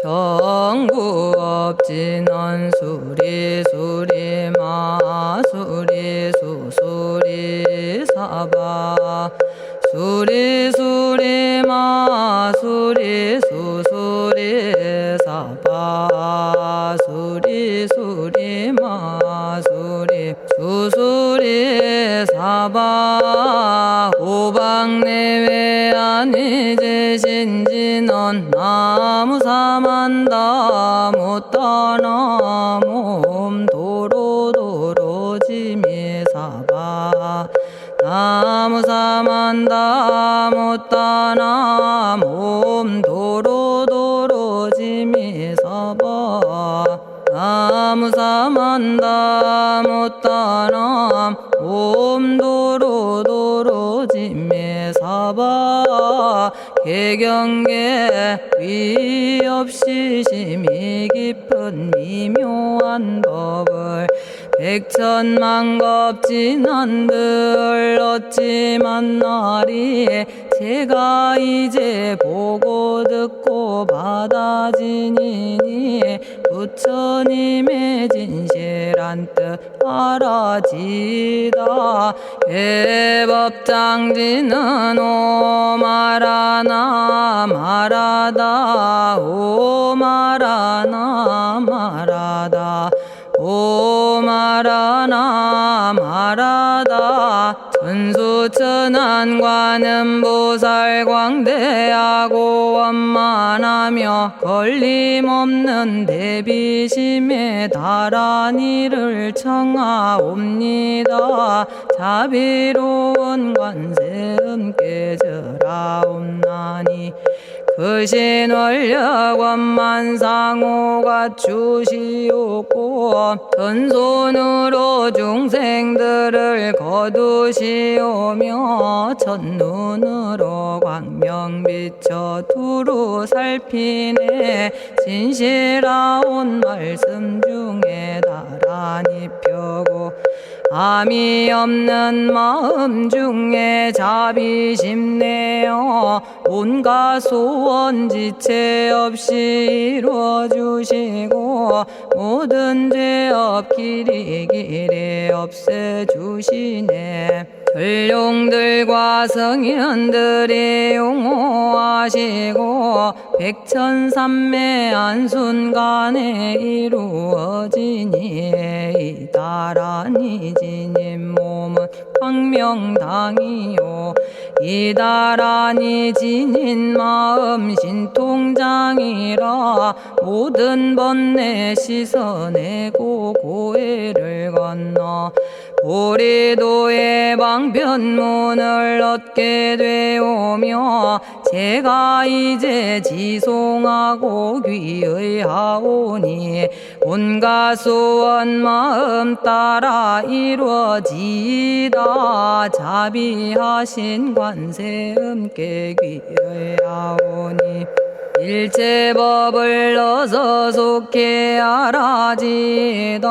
정구업진원 수리수리 마수리 수수리 사바 수리수리 마수리 수수리 사바 수리수리 마수리 수수리 사바 오방내외 안이제신진원 나무사만다 못다나 몸도로도로지미사바 나무사만다 못다나 몸도로도로지미사바 나무사만다 못다나 몸도로도로지미사바 개경계 위없이 심히 깊은 미묘한 법을 백천만겁진한들 어찌 만나리 제가 이제 보고 듣고 받아지니니 부처님의 진실한 뜻 알아지다 해법장지는 오마라나 마라다 오마라나 마라다 오마라나 마라다 천수천안관음 보살 광대하고 원만하며 걸림없는 대비심에 달한 이를 청하옵니다. 자비로운 관세음께 절하옵나니 그신 원력 원만상호가 주시옵고 전손으로 중생들을 거두시오며 첫눈으로 광명 비쳐 두루 살피네 진실하온 말씀 중에 나란히 펴고 암이 없는 마음 중에 자비심 내어 온갖 소원 지체 없이 이루어주시고 모든 죄업 길이 없애주시네. 전룡들과 성현들이 용호하시고 백천삼매 한순간에 이루어지니 이다라니 지님 몸은 광명당이요 이다라니 지닌 마음 신통장이라 모든 번뇌 씻어내고 고해를 건너 보리도의 방편문을 얻게 되오며 제가 이제 지송하고 귀의하오니 온갖 소원 마음 따라 이루어지다 자비하신 관세음께 귀의하오니 일체법을 어서 속히 알아지다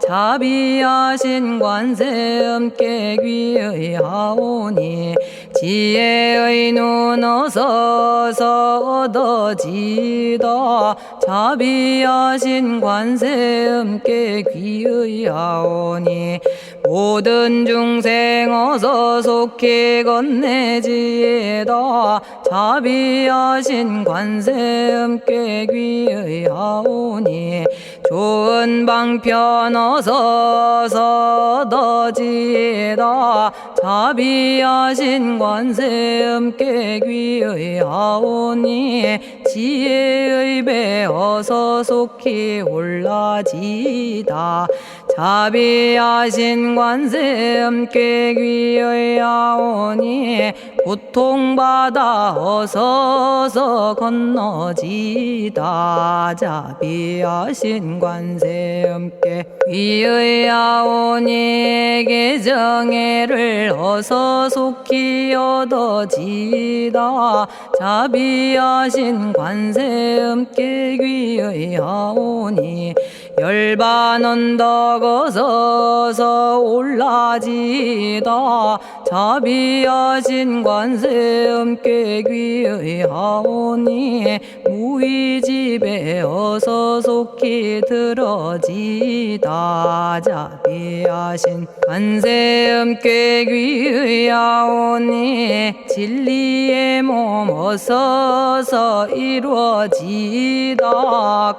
자비하신 관세음께 귀의하오니 지혜의 눈 어서 얻어지다 자비하신 관세음께 귀의하오니 모든 중생 어서 속히 건네지다 자비하신 관세음께 귀의하오니 좋은 방편 어서 얻어지다 자비하신 관세음께 귀의하오니 지혜의 배 어서 속히 올라지다 자비하신 관세음께 귀의하오니 고통받아 어서 건너지다 자비하신 관세음께 귀의하오니 개정애를 어서 속히 얻어지다 자비하신 관세음께 귀의하오니 열반 언덕 어서 올라지다 자비하신 관세음께 귀의하오니 무의집에 어서 속히 들어지다. 자비하신 관세음께 귀의하오니 진리의 몸 어서서 이루어지다.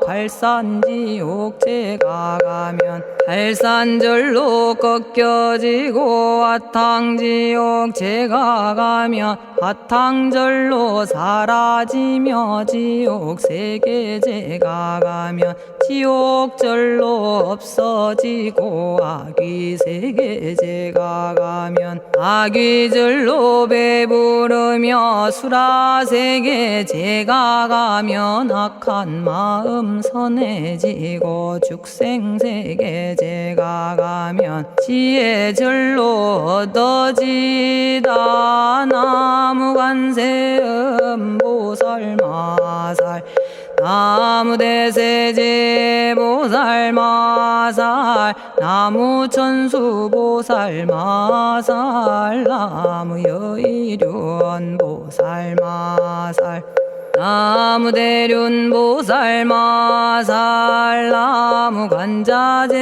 갈산지옥 제가 가면 갈산절로 꺾여지고 화탕지옥 제가 가면 화탕절로 사라지며 지옥 세계 제가 가면 지옥절로 없어지고 아귀 세계 제가 가면 아귀절로 배부르며 수라 세계 제가 가면 악한 마음 선해지고 죽생 세계 제가 가면 지혜절로 얻어지다. 나무관세음 보살마살 나무대세제 보살마살 나무천수 보살마살 나무여의륜 보살마살 나무대륜 보살마살 나무관자재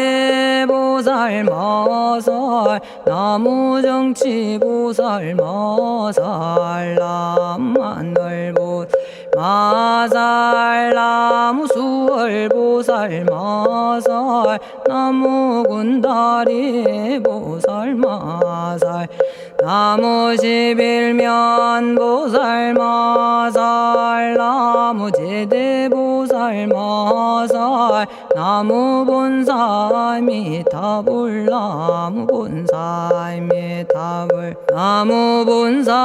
보살마살 나무정치 보살마살 나무하늘 보살마살 나무수월 보살마살 나무군다리 보살마살 나무십일면 보살마살 나무제대 보살마살 나무본사미타불 나무본사미타불 나무본사미타불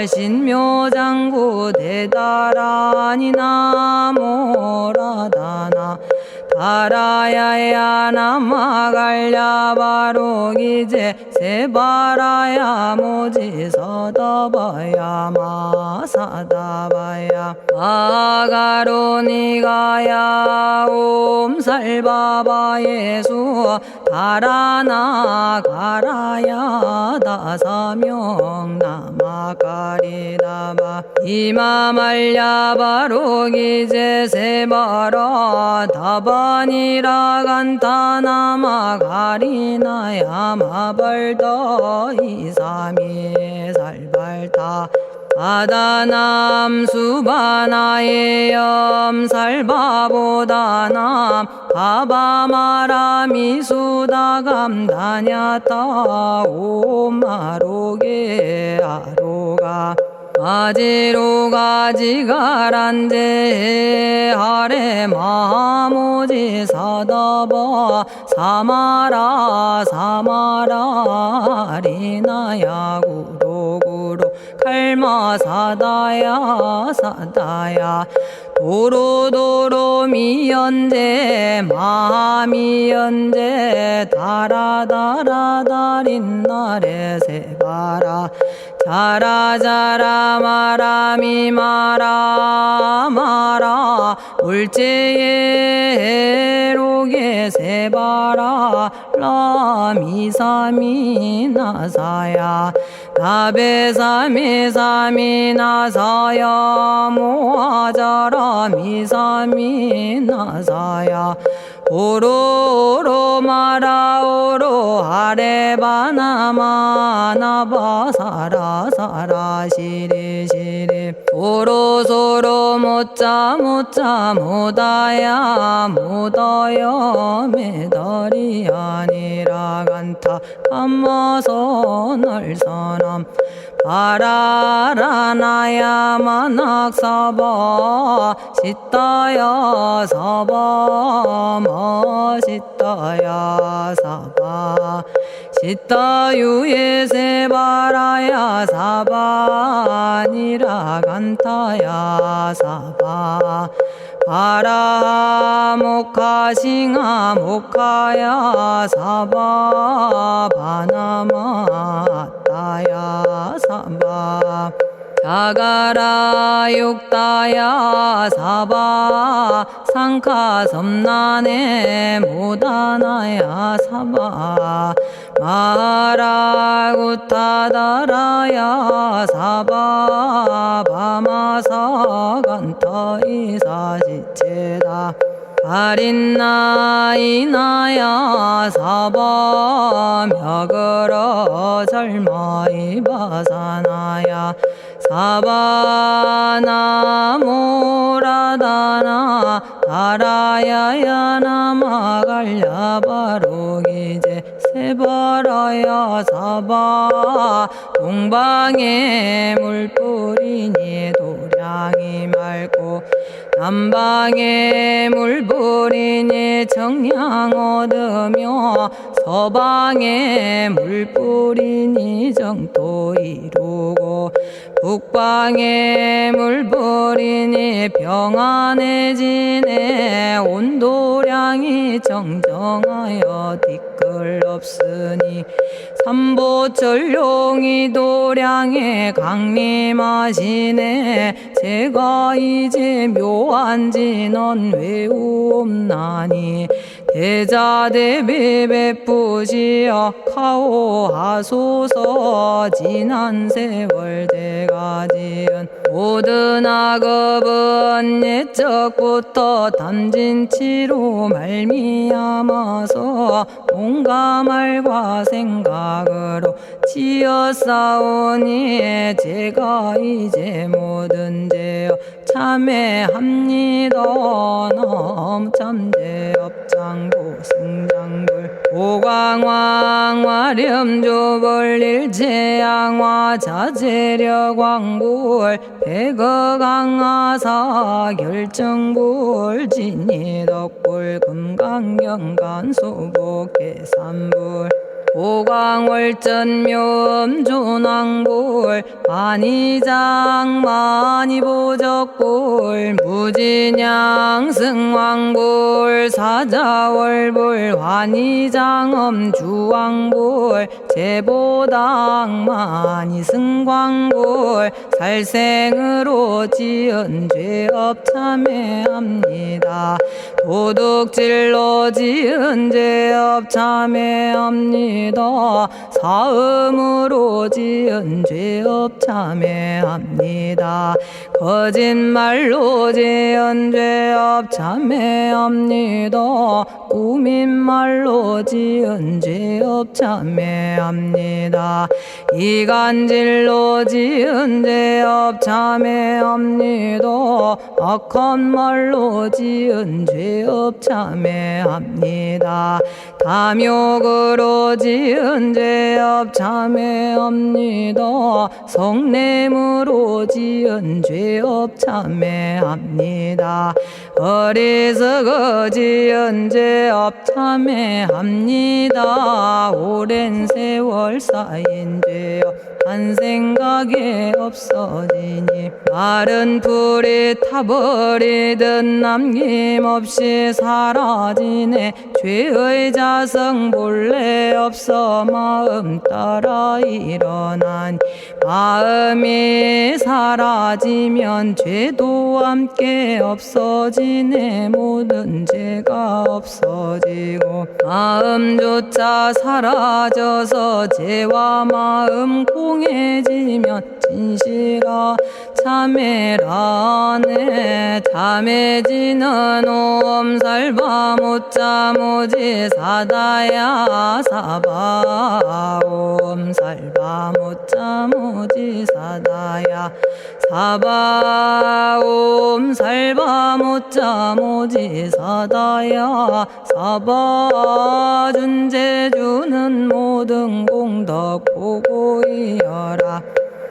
신묘장구 대다라니 나모라다나 다라야야 남아갈랴 바로기제 세바라야 모지서다바야 마사다바야 아가로니가야 옴살바바 예수 다라나 가라야 다사명 나마가리다바 이마말랴 바로기제 세바라 다바니라 간타나마 가리나야 마발더 이사미 살발타 아다남 수바나의 염살바보다남 바바마라미 수다감다냐타 오마로게 아로가 아지로가 지가란제 하레 마모지 사다바 사마라 사마라 리나야 구로구로 칼마 사다야 사다야 도로도로 미연제 마미연제 다라다라다린나레 세바라 자라자라 마라미 마라 마라 울제에 로게 세바라 라미사미 나사야 나베사미사미 나사야 모아자라 미사미 나사야 오로오로 마라오로 아레바나마 나바사라 사라 시리 시리 오로소로 모짜 모짜 모다야 모다야 메다리 아니라 간타 감마서 날선함 바라라나야 만학사바 시타야 사바 마시타야 사바 시타유예 세바라야 사바 니라 간타야 사바 바라 모카싱아 모카야 사바 바나마 따야 사바 자가라 육다야 사바 상카 섬나네 모다나야 사바 마라구타다라야 사바바마사간타 이사시체다 아린나이나야 사바며그러 절마이바사나야 사바나모라다나 다라야야 나마갈야바로기제 세바라야 사바 동방에 물뿌리니 도량이 맑고 남방에 물뿌리니 정량 얻으며 서방에 물뿌리니 정토 이루고 북방에 물뿌리니 평안해지네 온도량이 정정하여 뒤끌 없으니 삼보철룡이 도량에 강림하시네 제가 이제 묘한 진언 외우옵나니 대자대비 베푸시어 카오하소서 지난 세월 제가 지은 모든 악업은 옛적부터 담진치로 말미암아서 온갖 말과 생각으로 지었사오니 제가 이제 모든 죄여 참회합니다. 너무 참죄업장고 승장불 오광왕 화렴조벌 일체양화 자재력왕불 백어강하사 결정불 진이덕불 금강경간 소복계산불 오광월전묘음존왕불 만이장 만이보적불 무진양승왕불 사자월불 환희장엄주왕불 제보당 만이승광불 살생으로 지은 죄업 참회합니다. 도둑질로 지은 죄업 참회합니다. 사음으로 지은 죄업 참회합니다. 거짓말로 지은 죄업 참회합니다. 꾸민말로 지은 죄업 참회합니다. 이간질로 지은 죄업 참회합니다. 악한 말로 지은 죄업 참회합니다. 탐욕으로 지은 죄업 참회합니다. 성냄으로 지은 죄업 참회합니다. 어리석어 지은 죄업 참회합니다. 오랜 세월 쌓인 죄업 한 생각에 없어지니 마른 풀이 타버리듯 남김없이 사라지네. 죄의 자성 본래 없어 마음 따라 일어나니 마음이 사라지면 죄도 함께 없어지네. 모든 죄가 없어지고 마음조차 사라져서 죄와 마음 공해지면 진실아 참회라네. 참해지는 옴살바 못자 모지 사다야 사바 옴살바 못자 모지 사다야 사바 옴살바 못자 모지 사다야 사바 준제주는 모든 공덕 보고이여라.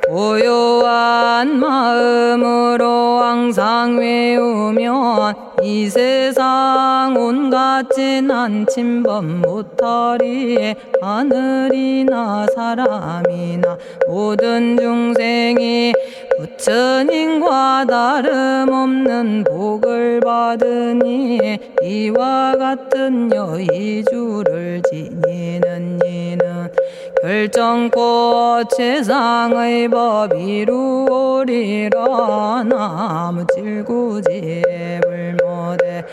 고요한 마음으로 항상 외우면 이 세상 온갖 진한 침범 못하리. 하늘이나 사람이나 모든 중생이 부처님과 다름없는 복을 받으니 이와 같은 여의주를 지니는 이는 결정코 최상의 법 이루오리라. 나무질구지불모대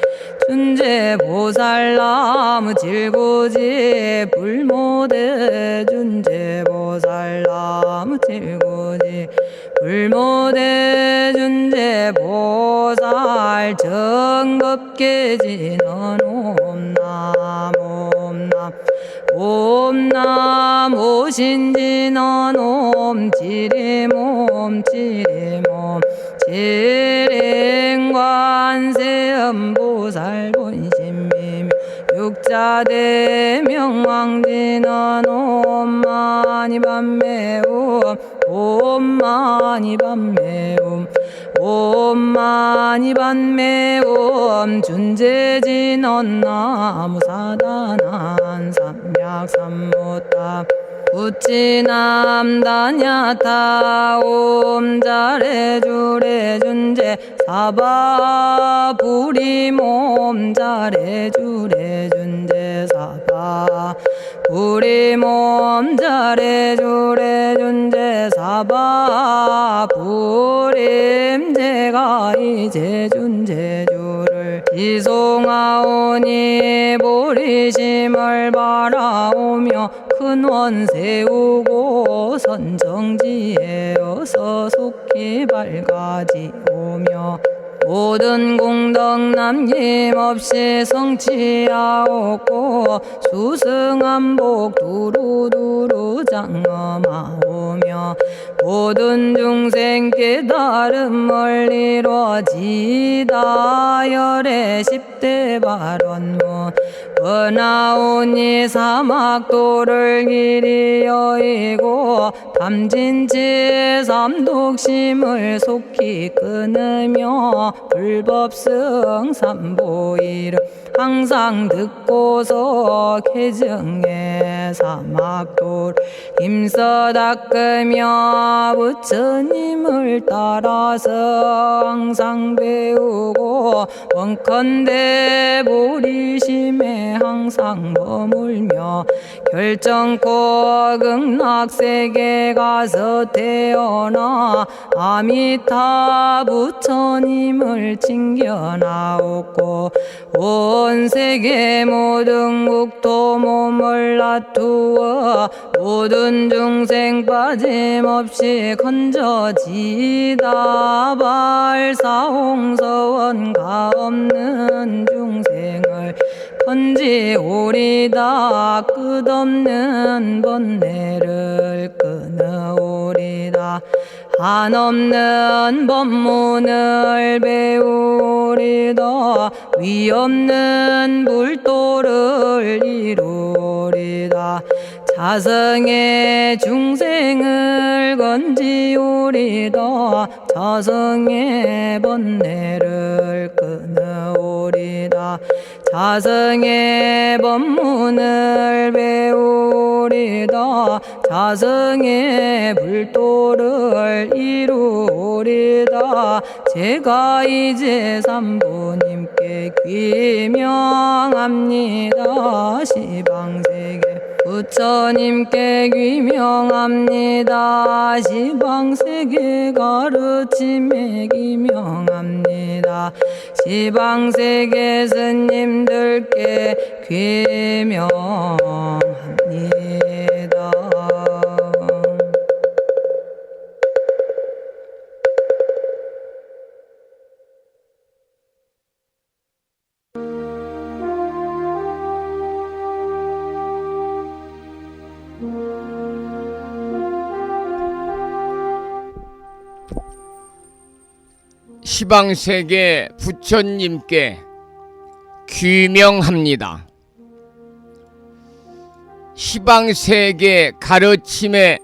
준제 보살나무 질구지 불모대 준제 보살나무 질구지 불모대 준제 보살 정겁계지는 옴남 옴남 옴남 오신지는 옴 지림옴 지림옴 지림관세음보살 본심미묘 육자대명왕지는 옴마니밤매옴 옴마니밤매옴 옴마니밤매옴 준재진언 나무사다난 삼약삼무타 우치남다냐타 옴자레주레 준제 사바 부리몸 자레주레 준제 사바 부리몸 자레주레 준제 사바 부림제가 이제 준제주를 지송하오니 보리심을 바라오며 큰원 세우고 선정지에 어서 속히 밝아지오며 모든 공덕 남김없이 성취하옵고 수승한복 두루두루 장엄하오며 모든 중생 깨달음을 이루어지다 열의 10대 발언문 은하오니 사막도를 길이 여의고 탐진치 삼독심을 속히 끊으며 불법승 삼보이를 항상 듣고서 개정해 사막도를 힘써 닦으며 부처님을 따라서 항상 배우고 원컨대 보리심에 항상 머물며 결정코 극락세계 가서 태어나 아미타 부처님을 칭견하옵고 온 세계 모든 국토 몸을 놔두어 모든 중생 빠짐없이 건져지다 발사홍서원 가없는 중생을 건지오리다 끝없는 번뇌를 끊어오리다 한없는 법문을 배우리다 위없는 불도를 이루리다 자성의 중생을 건지오리다 자성의 번뇌를 끊어오리다 자성의 법문을 배우리다 자성의 불도를 이루리다 제가 이제 삼부님께 귀명합니다 시방세계 부처님께 귀명합니다 시방세계 가르침에 귀명합니다 시방세계 스님들께 귀명합니다. 시방세계 부처님께 귀명합니다. 시방세계 가르침에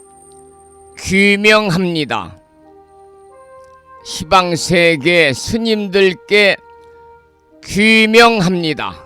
귀명합니다. 시방세계 스님들께 귀명합니다.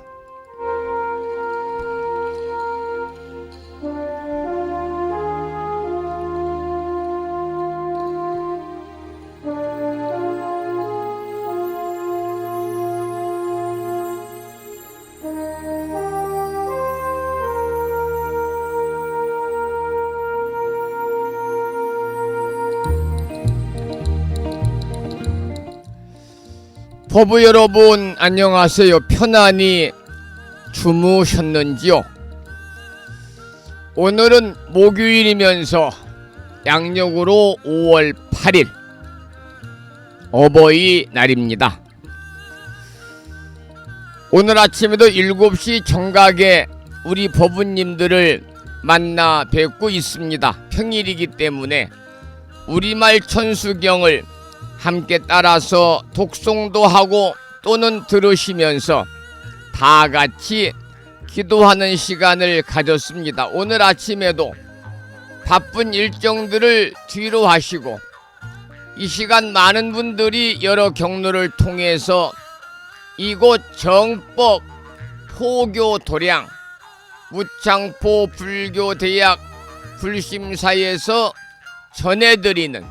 법부 여러분 안녕하세요. 편안히 주무셨는지요? 오늘은 목요일이면서 양력으로 5월 8일 어버이날입니다. 오늘 아침에도 7시 정각에 우리 법부님들을 만나 뵙고 있습니다. 평일이기 때문에 우리말 천수경을 함께 따라서 독송도 하고 또는 들으시면서 다 같이 기도하는 시간을 가졌습니다. 오늘 아침에도 바쁜 일정들을 뒤로 하시고 이 시간 많은 분들이 여러 경로를 통해서 이곳 정법 포교 도량 무창포 불교대학 불심사에서 전해드리는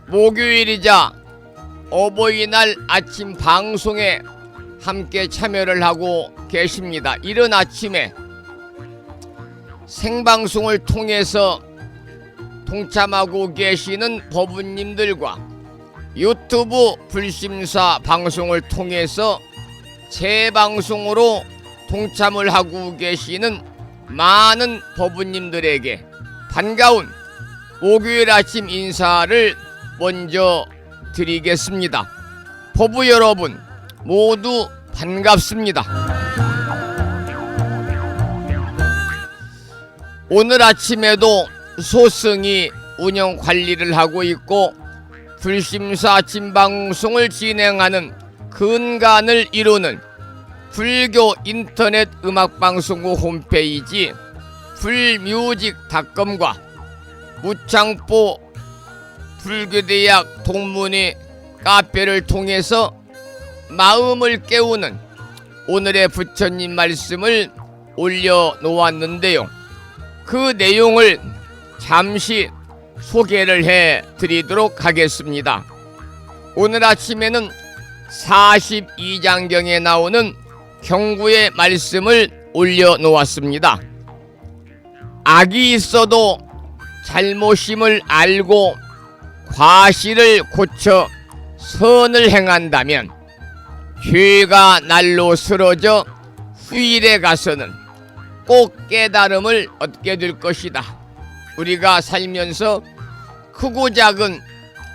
목요일이자 어버이날 아침 방송에 함께 참여를 하고 계십니다. 이른 아침에 생방송을 통해서 동참하고 계시는 법부님들과 유튜브 불심사 방송을 통해서 재방송으로 동참을 하고 계시는 많은 법부님들에게 반가운 목요일 아침 인사를 먼저 드리겠습니다. 법부 여러분 모두 반갑습니다. 오늘 아침에도 소승이 운영 관리를 하고 있고 불심사 아침 방송을 진행하는 근간을 이루는 불교 인터넷 음악방송국 홈페이지 불뮤직닷컴과 무창포 불교대학 동문회 카페를 통해서 마음을 깨우는 오늘의 부처님 말씀을 올려놓았는데요. 그 내용을 잠시 소개를 해드리도록 하겠습니다. 오늘 아침에는 42장경에 나오는 경구의 말씀을 올려놓았습니다. 악이 있어도 잘못임을 알고 과실을 고쳐 선을 행한다면 죄가 날로 쓰러져 후일에 가서는 꼭 깨달음을 얻게 될 것이다. 우리가 살면서 크고 작은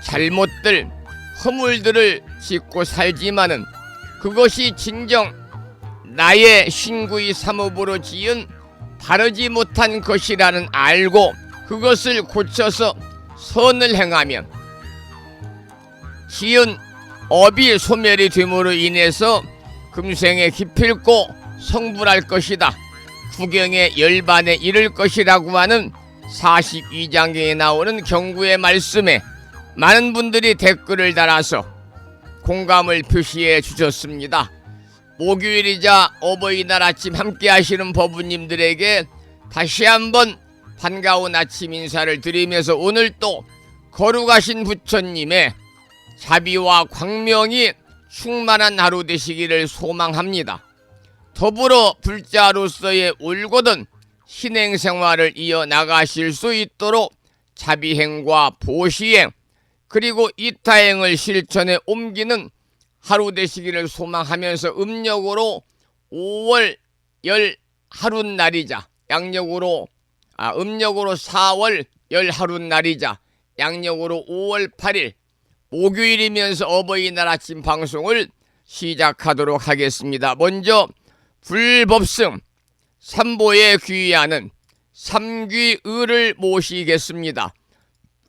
잘못들, 허물들을 짓고 살지만은 그것이 진정 나의 신구의 삼업으로 지은 바르지 못한 것이라는 알고 그것을 고쳐서 선을 행하면 지은 업이 소멸이 됨으로 인해서 금생에 기필코 성불할 것이다. 구경의 열반에 이를 것이라고 하는 42장경에 나오는 경구의 말씀에 많은 분들이 댓글을 달아서 공감을 표시해 주셨습니다. 목요일이자 어버이날 아침 함께 하시는 법부님들에게 다시 한번 반가운 아침 인사를 드리면서 오늘 또 거룩하신 부처님의 자비와 광명이 충만한 하루 되시기를 소망합니다. 더불어 불자로서의 올곧은 신행생활을 이어나가실 수 있도록 자비행과 보시행 그리고 이타행을 실천에 옮기는 하루 되시기를 소망하면서 음력으로 5월 열 하룻날이자 음력으로 4월 열 하룻날이자 양력으로 5월 8일 목요일이면서 어버이날 아침 방송을 시작하도록 하겠습니다. 먼저 불법승 삼보에 귀의하는 삼귀의를 모시겠습니다.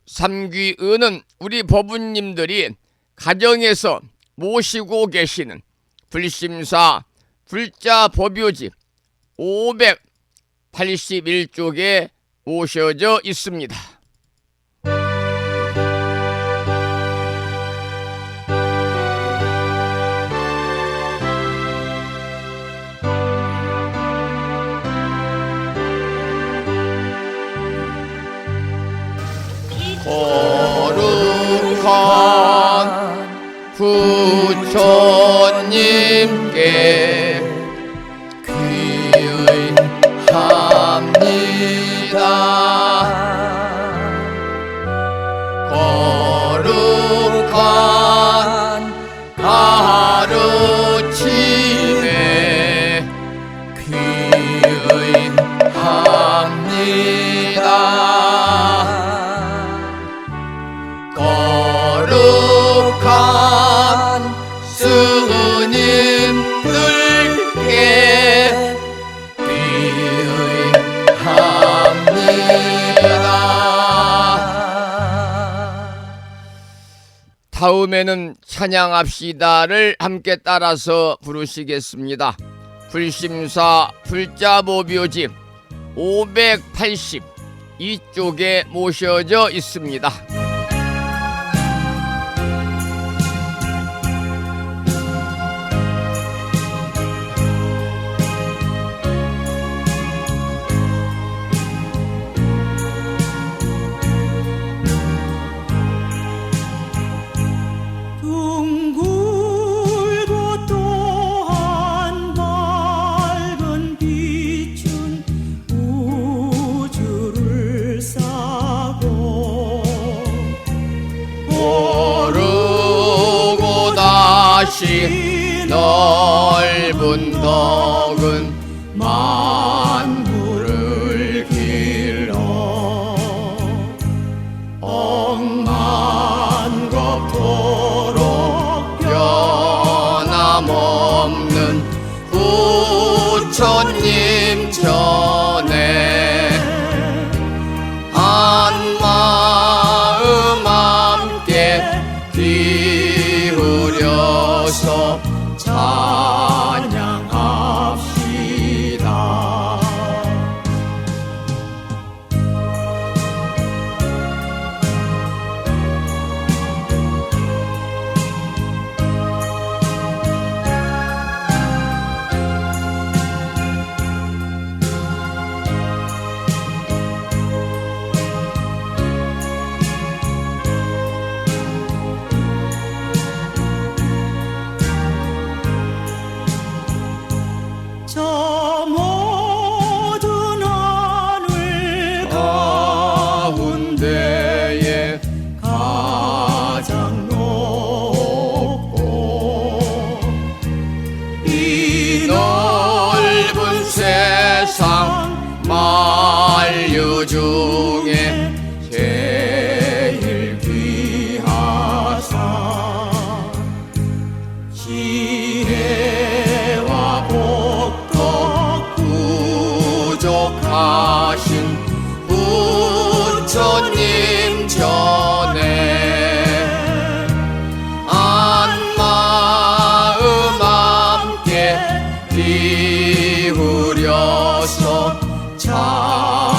삼귀의는 우리 법부님들이 가정에서 모시고 계시는 불심사 불자법요집 581쪽에 모셔져 있습니다. 거룩한 부처님께 귀의합니다. 거룩한 가르침에 스님들께 다음에는 찬양합시다를 함께 따라서 부르시겠습니다. 불심사 불자보묘집 580 이쪽에 모셔져 있습니다. 넓은 덕은 만물을 길러 억만겁도록 변함없는 부처님 전에 한마음 함께 기울여서 찬양합시다. 만류 중에 제일 귀하사 지혜와 복덕 부족하신 부처님 전에 한마음 함께 기울여서 찬양합시다.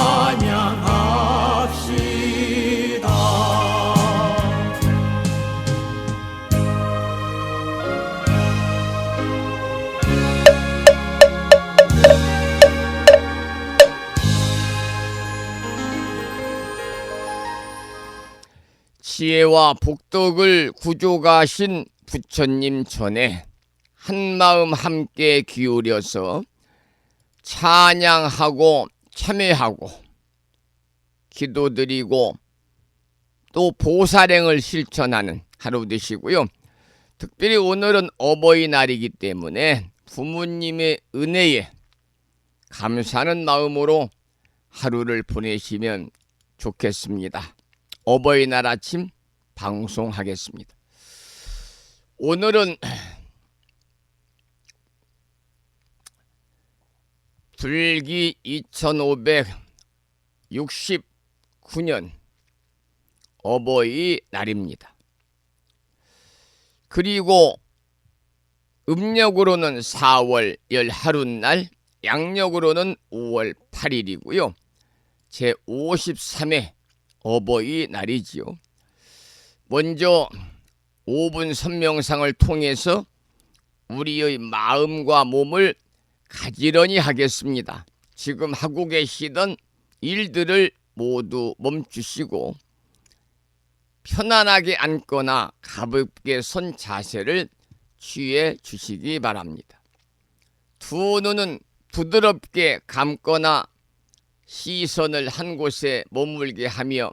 지혜와 복덕을 구족하신 부처님 전에 한마음 함께 기울여서 찬양하고 참회하고 기도드리고 또 보살행을 실천하는 하루 되시고요. 특별히 오늘은 어버이날이기 때문에 부모님의 은혜에 감사하는 마음으로 하루를 보내시면 좋겠습니다. 어버이날 아침 방송하겠습니다. 오늘은 불기 2569년 어버이날입니다. 그리고 음력으로는 4월 11날, 양력으로는 5월 8일이고요. 제53회 어버이날이지요. 먼저 5분 선명상을 통해서 우리의 마음과 몸을 가지런히 하겠습니다. 지금 하고 계시던 일들을 모두 멈추시고 편안하게 앉거나 가볍게 선 자세를 취해 주시기 바랍니다. 두 눈은 부드럽게 감거나 시선을 한 곳에 머물게 하며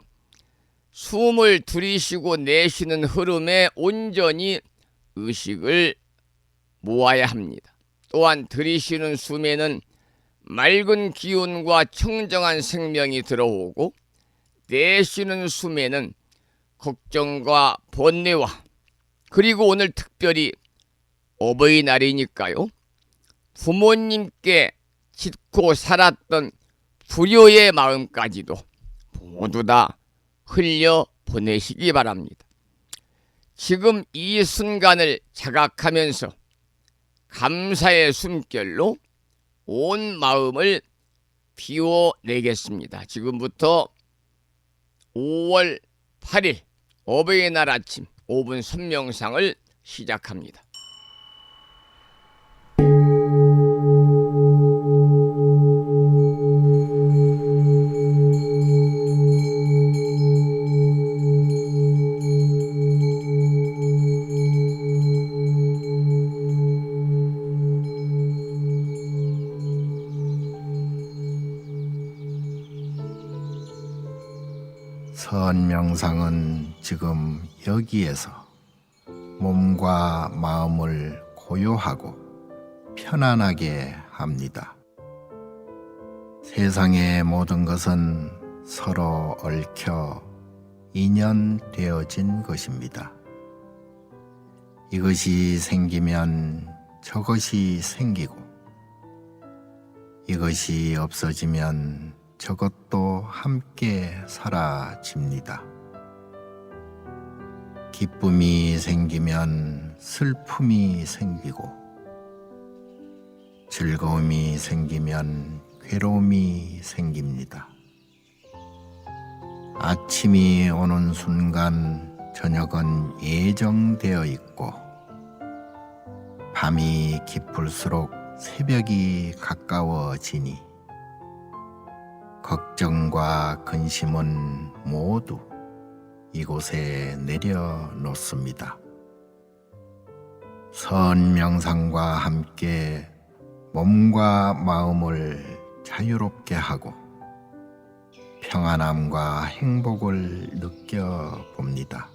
숨을 들이쉬고 내쉬는 흐름에 온전히 의식을 모아야 합니다. 또한 들이쉬는 숨에는 맑은 기운과 청정한 생명이 들어오고 내쉬는 숨에는 걱정과 번뇌와 그리고 오늘 특별히 어버이날이니까요. 부모님께 짓고 살았던 불효의 마음까지도 모두 다 흘려 보내시기 바랍니다. 지금 이 순간을 자각하면서 감사의 숨결로 온 마음을 비워내겠습니다. 지금부터 5월 8일 어버이날 아침 5분 선명상을 시작합니다. 선명상은 지금 여기에서 몸과 마음을 고요하고 편안하게 합니다. 세상의 모든 것은 서로 얽혀 인연되어진 것입니다. 이것이 생기면 저것이 생기고, 이것이 없어지면 저것도 함께 사라집니다. 기쁨이 생기면 슬픔이 생기고, 즐거움이 생기면 괴로움이 생깁니다. 아침이 오는 순간 저녁은 예정되어 있고, 밤이 깊을수록 새벽이 가까워지니 걱정과 근심은 모두 이곳에 내려놓습니다. 선명상과 함께 몸과 마음을 자유롭게 하고 평안함과 행복을 느껴봅니다.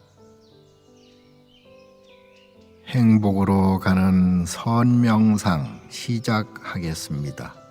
행복으로 가는 선명상 시작하겠습니다.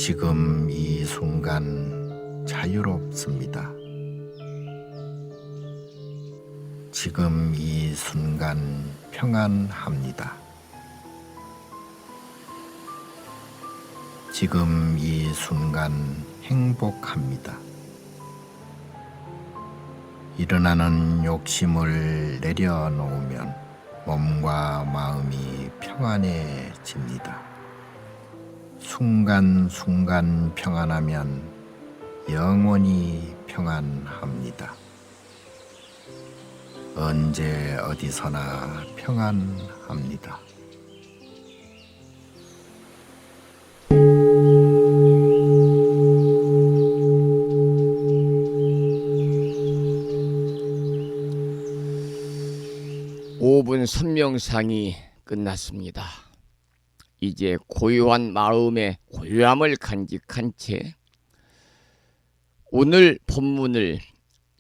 지금 이 순간 자유롭습니다. 지금 이 순간 평안합니다. 지금 이 순간 행복합니다. 일어나는 욕심을 내려놓으면 몸과 마음이 평안해집니다. 순간순간 평안하면 영원히 평안합니다. 언제 어디서나 평안합니다. 오 분 선명상이 끝났습니다. 이제 고요한 마음의 고요함을 간직한 채 오늘 법문을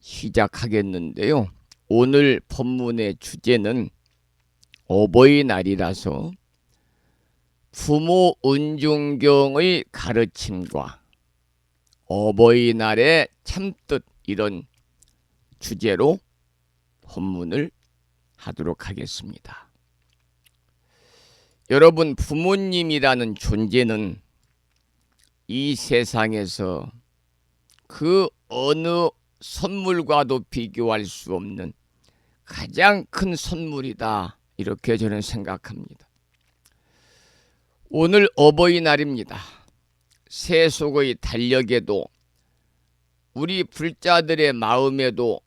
시작하겠는데요. 오늘 법문의 주제는 어버이날이라서 부모 은중경의 가르침과 어버이날의 참뜻 이런 주제로 법문을 하도록 하겠습니다. 여러분, 부모님이라는 존재는 이 세상에서 그 어느 선물과도 비교할 수 없는 가장 큰 선물이다, 이렇게 저는 생각합니다. 오늘 어버이날입니다. 세속의 달력에도 우리 불자들의 마음에도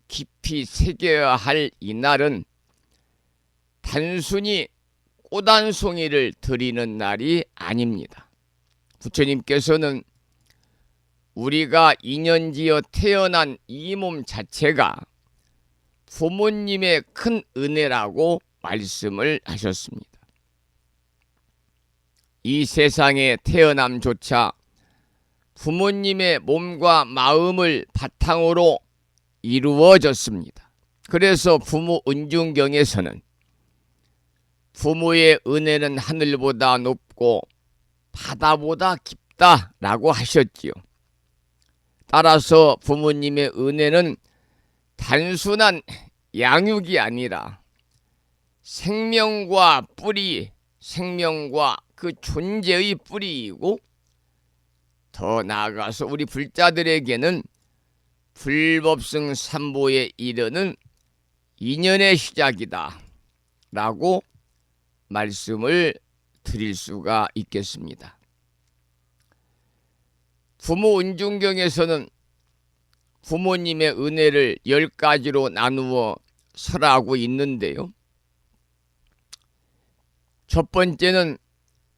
깊이 새겨야 할 이 날은 단순히 꽃 한 송이를 드리는 날이 아닙니다. 부처님께서는 우리가 인연지어 태어난 이 몸 자체가 부모님의 큰 은혜라고 말씀을 하셨습니다. 이 세상에 태어남조차 부모님의 몸과 마음을 바탕으로 이루어졌습니다. 그래서 부모 은중경에서는 부모의 은혜는 하늘보다 높고 바다보다 깊다라고 하셨지요. 따라서 부모님의 은혜는 단순한 양육이 아니라 생명과 뿌리, 생명과 그 존재의 뿌리이고, 더 나아가서 우리 불자들에게는 불법승 삼보에 이르는 인연의 시작이다 라고 말씀을 드릴 수가 있겠습니다. 부모 은중경에서는 부모님의 은혜를 10가지로 나누어 설하고 있는데요. 첫 번째는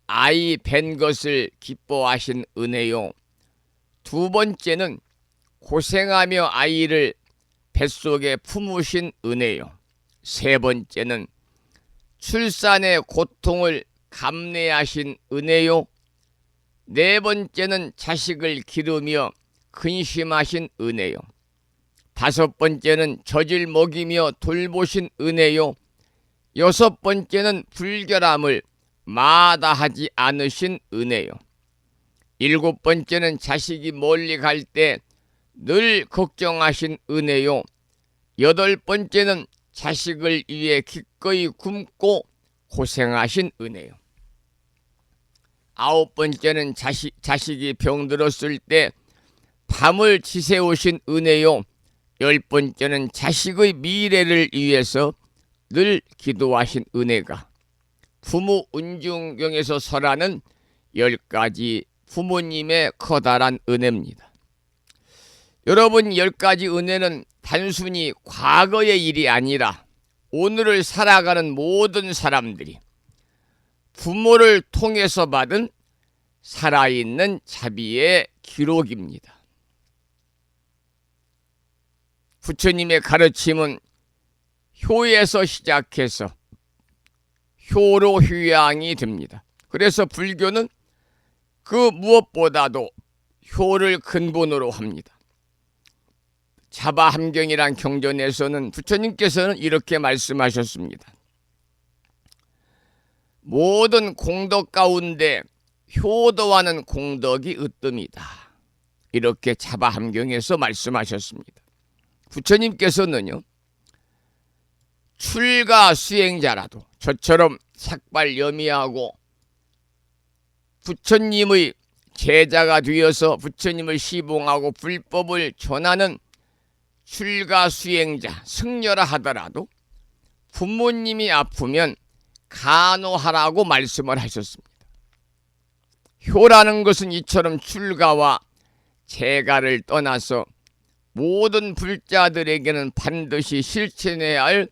아이 뵌 것을 기뻐하신 은혜요. 두 번째는 고생하며 아이를 뱃속에 품으신 은혜요. 세 번째는 출산의 고통을 감내하신 은혜요. 네 번째는 자식을 기르며 근심하신 은혜요. 다섯 번째는 젖을 먹이며 돌보신 은혜요. 여섯 번째는 불결함을 마다하지 않으신 은혜요. 일곱 번째는 자식이 멀리 갈 때 늘 걱정하신 은혜요. 여덟 번째는 자식을 위해 기꺼이 굶고 고생하신 은혜요. 아홉 번째는 자식이 병들었을 때 밤을 지새우신 은혜요. 열 번째는 자식의 미래를 위해서 늘 기도하신 은혜가 부모 은중경에서 설하는 10가지 부모님의 커다란 은혜입니다. 여러분, 10가지 은혜는 단순히 과거의 일이 아니라 오늘을 살아가는 모든 사람들이 부모를 통해서 받은 살아있는 자비의 기록입니다. 부처님의 가르침은 효에서 시작해서 효로 휴양이 됩니다. 그래서 불교는 그 무엇보다도 효를 근본으로 합니다. 자바함경이란 경전에서는 부처님께서는 이렇게 말씀하셨습니다. 모든 공덕 가운데 효도하는 공덕이 으뜸이다. 이렇게 자바함경에서 말씀하셨습니다. 부처님께서는요, 출가 수행자라도 저처럼 삭발염이하고 부처님의 제자가 되어서 부처님을 시봉하고 불법을 전하는 출가 수행자, 승려라 하더라도 부모님이 아프면 간호하라고 말씀을 하셨습니다. 효라는 것은 이처럼 출가와 재가를 떠나서 모든 불자들에게는 반드시 실천해야 할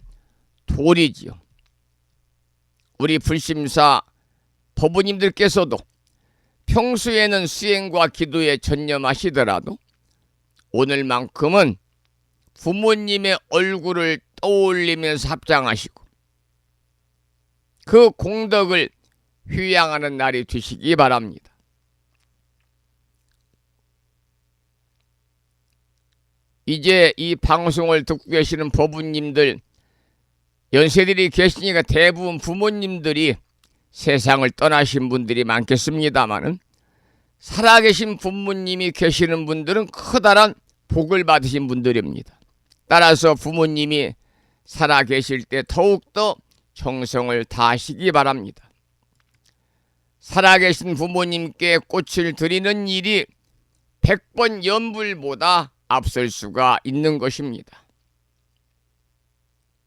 도리지요. 우리 불심사 법부님들께서도 평소에는 수행과 기도에 전념하시더라도 오늘만큼은 부모님의 얼굴을 떠올리면서 합장하시고 그 공덕을 휴양하는 날이 되시기 바랍니다. 이제 이 방송을 듣고 계시는 법부님들, 연세들이 계시니까 대부분 부모님들이 세상을 떠나신 분들이 많겠습니다마는 살아계신 부모님이 계시는 분들은 커다란 복을 받으신 분들입니다. 따라서 부모님이 살아계실 때 더욱더 정성을 다하시기 바랍니다. 살아계신 부모님께 꽃을 드리는 일이 100번 연불보다 앞설 수가 있는 것입니다.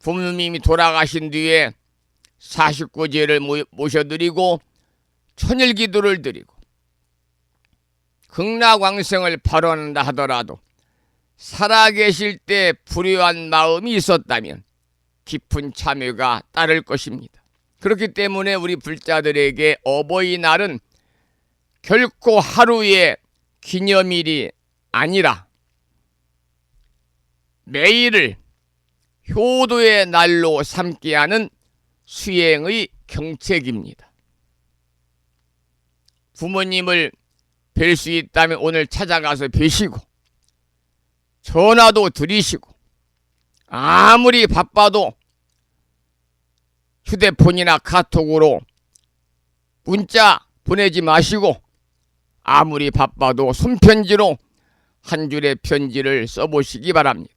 부모님이 돌아가신 뒤에 49제를 모셔드리고 천일기도를 드리고 극락왕생을 발언한다 하더라도 살아계실 때 불효한 마음이 있었다면 깊은 참회가 따를 것입니다. 그렇기 때문에 우리 불자들에게 어버이날은 결코 하루의 기념일이 아니라 매일을 효도의 날로 삼게 하는 수행의 경책입니다. 부모님을 뵐 수 있다면 오늘 찾아가서 뵈시고 전화도 드리시고 아무리 바빠도 휴대폰이나 카톡으로 문자 보내지 마시고 아무리 바빠도 손편지로 한 줄의 편지를 써보시기 바랍니다.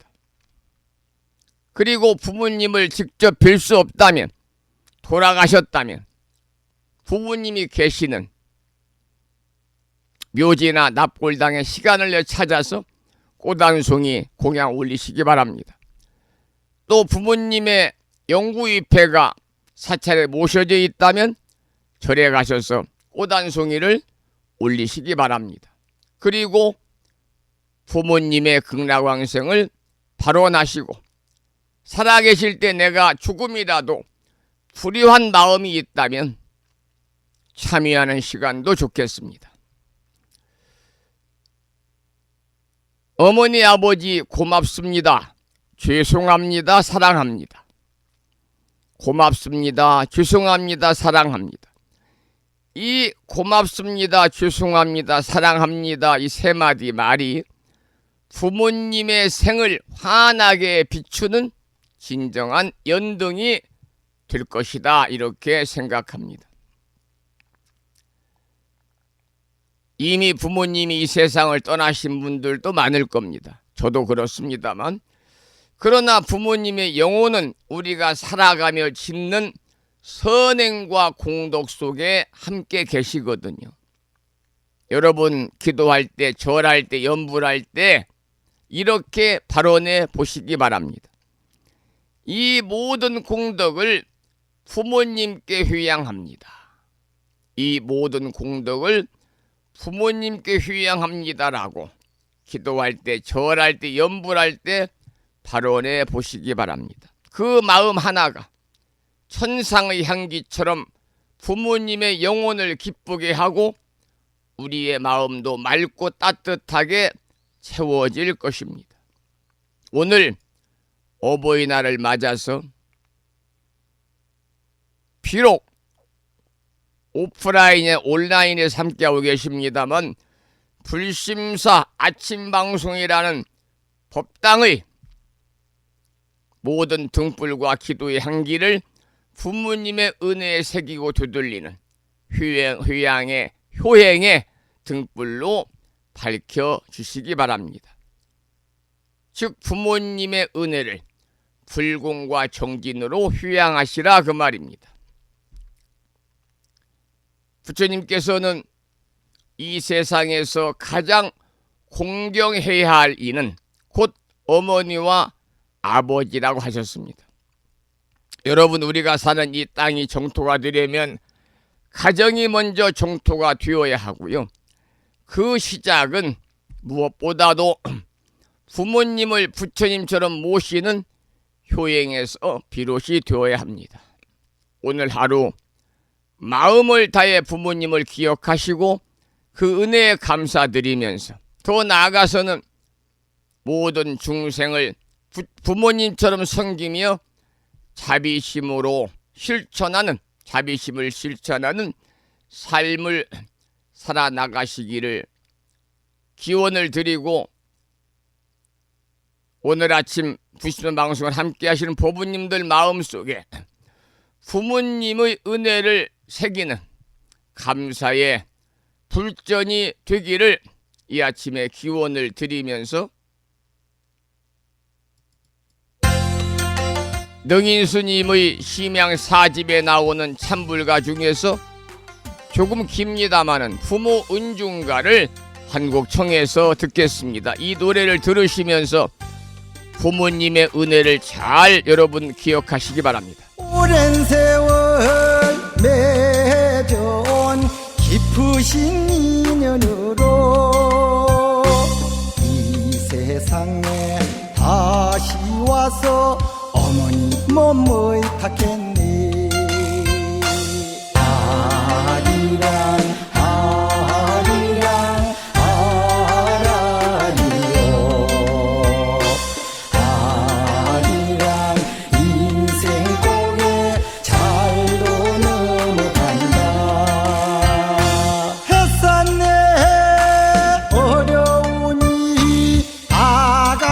그리고 부모님을 직접 뵐 수 없다면 돌아가셨다면 부모님이 계시는 묘지나 납골당에 시간을 내 찾아서 꽃 한 송이 공양 올리시기 바랍니다. 또 부모님의 영구위패가 사찰에 모셔져 있다면 절에 가셔서 꽃 한 송이를 올리시기 바랍니다. 그리고 부모님의 극락왕생을 발언하시고 살아계실 때 내가 죽음이라도 불효한 마음이 있다면 참여하는 시간도 좋겠습니다. 어머니 아버지 고맙습니다. 죄송합니다. 사랑합니다. 고맙습니다. 죄송합니다. 사랑합니다. 이 고맙습니다. 죄송합니다. 사랑합니다. 이 세 마디 말이 부모님의 생을 환하게 비추는 진정한 연등이 될 것이다. 이렇게 생각합니다. 이미 부모님이 이 세상을 떠나신 분들도 많을 겁니다. 저도 그렇습니다만 그러나 부모님의 영혼은 우리가 살아가며 짓는 선행과 공덕 속에 함께 계시거든요. 여러분 기도할 때, 절할 때, 연불할 때 이렇게 발언해 보시기 바랍니다. 이 모든 공덕을 부모님께 휴양합니다. 이 모든 공덕을 부모님께 휴양합니다라고 기도할 때, 절할 때, 연불할 때 발언해 보시기 바랍니다. 그 마음 하나가 천상의 향기처럼 부모님의 영혼을 기쁘게 하고 우리의 마음도 맑고 따뜻하게 채워질 것입니다. 오늘 어버이날을 맞아서 비록 오프라인에 온라인에 함께하고 계십니다만 불심사 아침 방송이라는 법당의 모든 등불과 기도의 향기를 부모님의 은혜에 새기고 되돌리는 효행의 등불로 밝혀주시기 바랍니다. 즉 부모님의 은혜를 불공과 정진으로 휴양하시라 그 말입니다. 부처님께서는 이 세상에서 가장 공경해야 할 이는 곧 어머니와 아버지라고 하셨습니다. 여러분, 우리가 사는 이 땅이 정토가 되려면 가정이 먼저 정토가 되어야 하고요. 그 시작은 무엇보다도 부모님을 부처님처럼 모시는 효행에서 비롯이 되어야 합니다. 오늘 하루 마음을 다해 부모님을 기억하시고 그 은혜에 감사드리면서 더 나아가서는 모든 중생을 부모님처럼 섬기며 자비심을 실천하는 삶을 살아나가시기를 기원을 드리고, 오늘 아침 부시는 방송을 함께 하시는 보부님들 마음속에 부모님의 은혜를 새기는 감사의 불전이 되기를 이 아침에 기원을 드리면서, 능인스님의 심양 4집에 나오는 참불가 중에서 조금 깁니다마는 부모 은중가를 한 곡 청해서 듣겠습니다. 이 노래를 들으시면서 부모님의 은혜를 잘 여러분 기억하시기 바랍니다. 오랜 세월 맺어온 깊으신 인연으로 이 세상에 다시 와서 어머니 몸을 탁했네. 아리랑 아리랑 아라리요. 아리랑 인생 고개 잘도 넘어간다. 햇산내 어려우니 다가오면은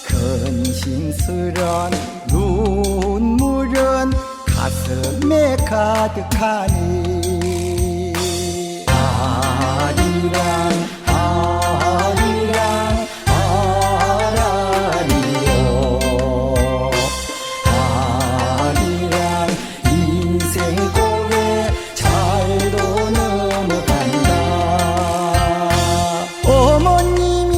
근심스런 눈물은 가슴에 가득하니. 아리랑 아리랑 아라리요. 아리랑 인생 고개 잘도 넘어간다. 어머님이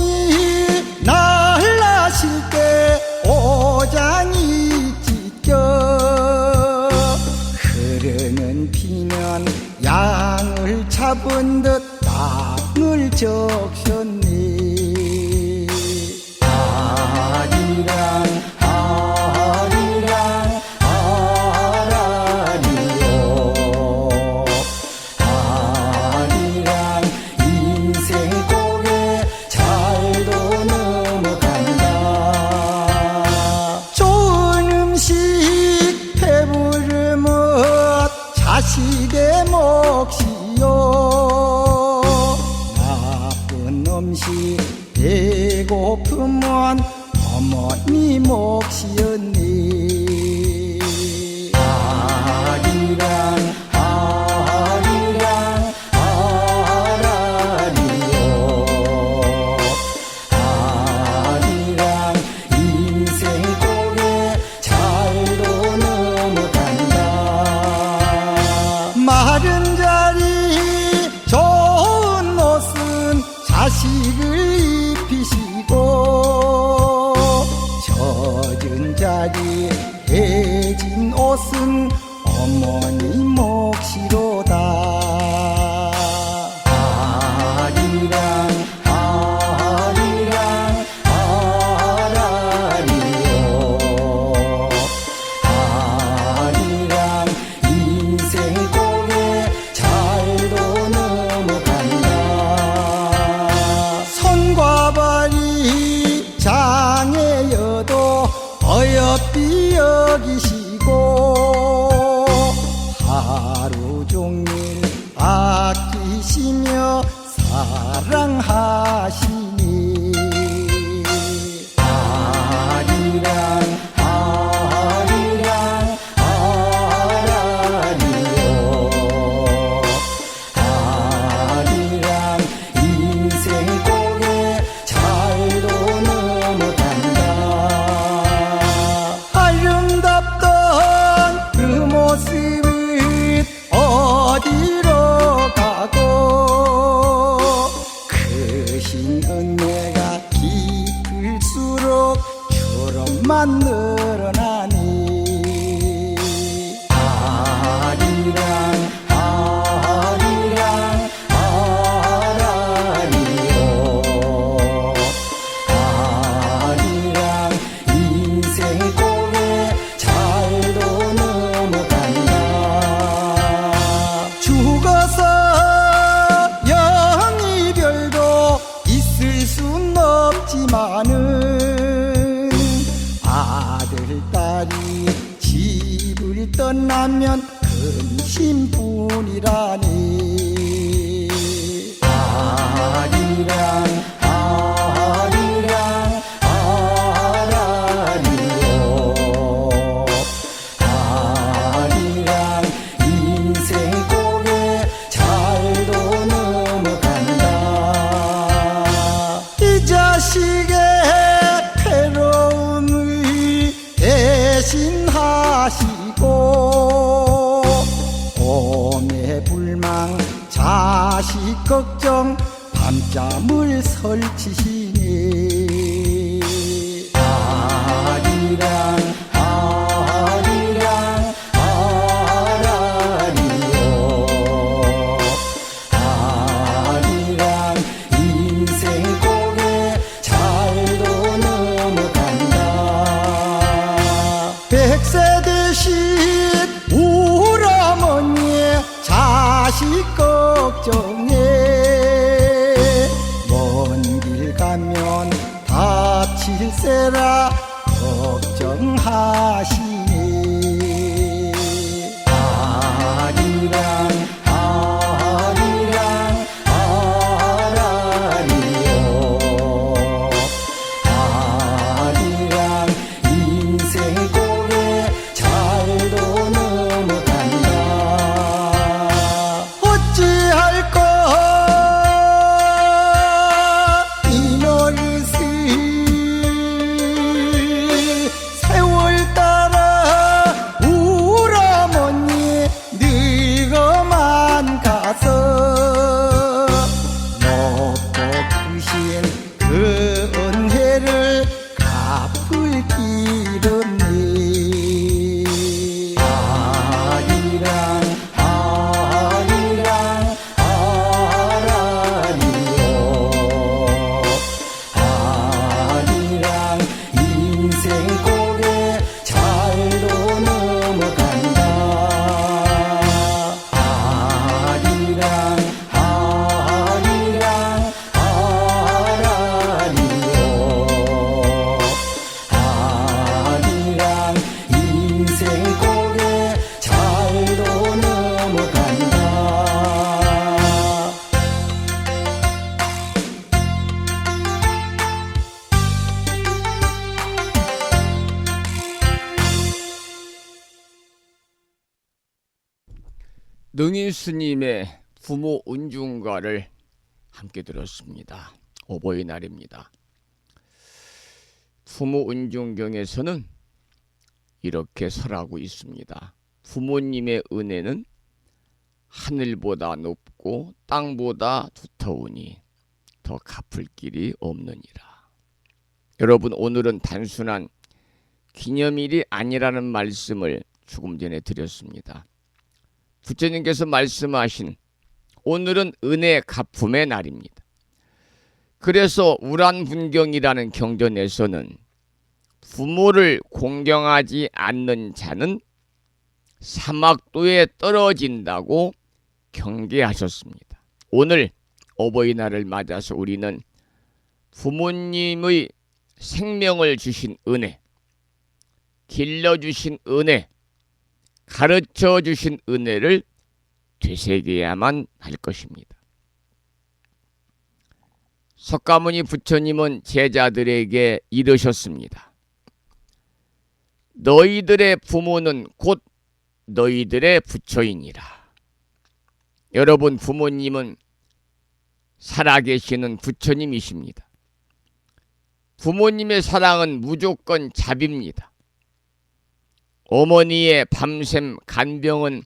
날 낳으실 때 오장이 찢겨 흐르는 피면 양을 잡은 듯 땅을 적셨네. 아리랑 아리랑 아라리요. 아리랑 인생 고개 잘도 넘어간다. 좋은 음식 배부름은 자식의 몫이요. 나쁜 음식 배고프면 어머니 몫이었니. 아리랑 아리랑 아라리요. 아리랑 인생 고개 잘도 넘어간다. 마른 자리 좋은 옷은 자식을 입히시고 젖은 자리 해진 옷은 어머니 몫이로다. 아리랑 아리랑 아라리요. 아리랑 인생 고개 잘도 넘어간다. 손과 발이 장애여도 어여삐 여기시고 하루 종일 아끼시며 사랑하시니. 아리랑 아리랑 아라리요. 아리랑 인생 고개 잘도 넘어간다. 아름답던 그 모습은 어디로 가고 크신 근심뿐이라니 아리랑 아리랑 아라리요 아리랑 인생 고개 잘도 넘어간다 이 자식의 괴로움을 대신하시고 봄에 불망 자식 걱정 밤잠을 설치시네 아리랑 아리랑 아라리요 아리랑 인생 고개 잘도 넘어간다 백세 대신 우라머니의 자식 걱정에 먼 길 가면 다칠세라 걱정하시네 아리랑 아리랑 아라리요 아리랑 인생 고개 잘도 넘어간다 어찌할까 이 노릇을 세월 따라 우라머니 늙어만 가서 높고 크신 그 은혜를 갚을 길 없네 아리랑 아리랑 아라리요 아리랑 인생 고개 잘도 넘어간다 아리랑 아리랑 아라리요 아리랑 인생 고개 잘도 넘어간다 능인 스님의 부모 운중가를 함께 들었습니다. 어버이날입니다. 부모 운중경에서는 이렇게 설하고 있습니다. 부모님의 은혜는 하늘보다 높고 땅보다 두터우니 더 갚을 길이 없느니라. 여러분, 오늘은 단순한 기념일이 아니라는 말씀을 조금 전에 드렸습니다. 부처님께서 말씀하신 오늘은 은혜 갚음의 날입니다. 그래서 우란분경이라는 경전에서는 부모를 공경하지 않는 자는 사막도에 떨어진다고 경계하셨습니다. 오늘 어버이날을 맞아서 우리는 부모님의 생명을 주신 은혜, 길러주신 은혜, 가르쳐 주신 은혜를 되새겨야만 할 것입니다. 석가모니 부처님은 제자들에게 이르셨습니다. 너희들의 부모는 곧 너희들의 부처이니라. 여러분, 부모님은 살아계시는 부처님이십니다. 부모님의 사랑은 무조건 자비입니다. 어머니의 밤샘 간병은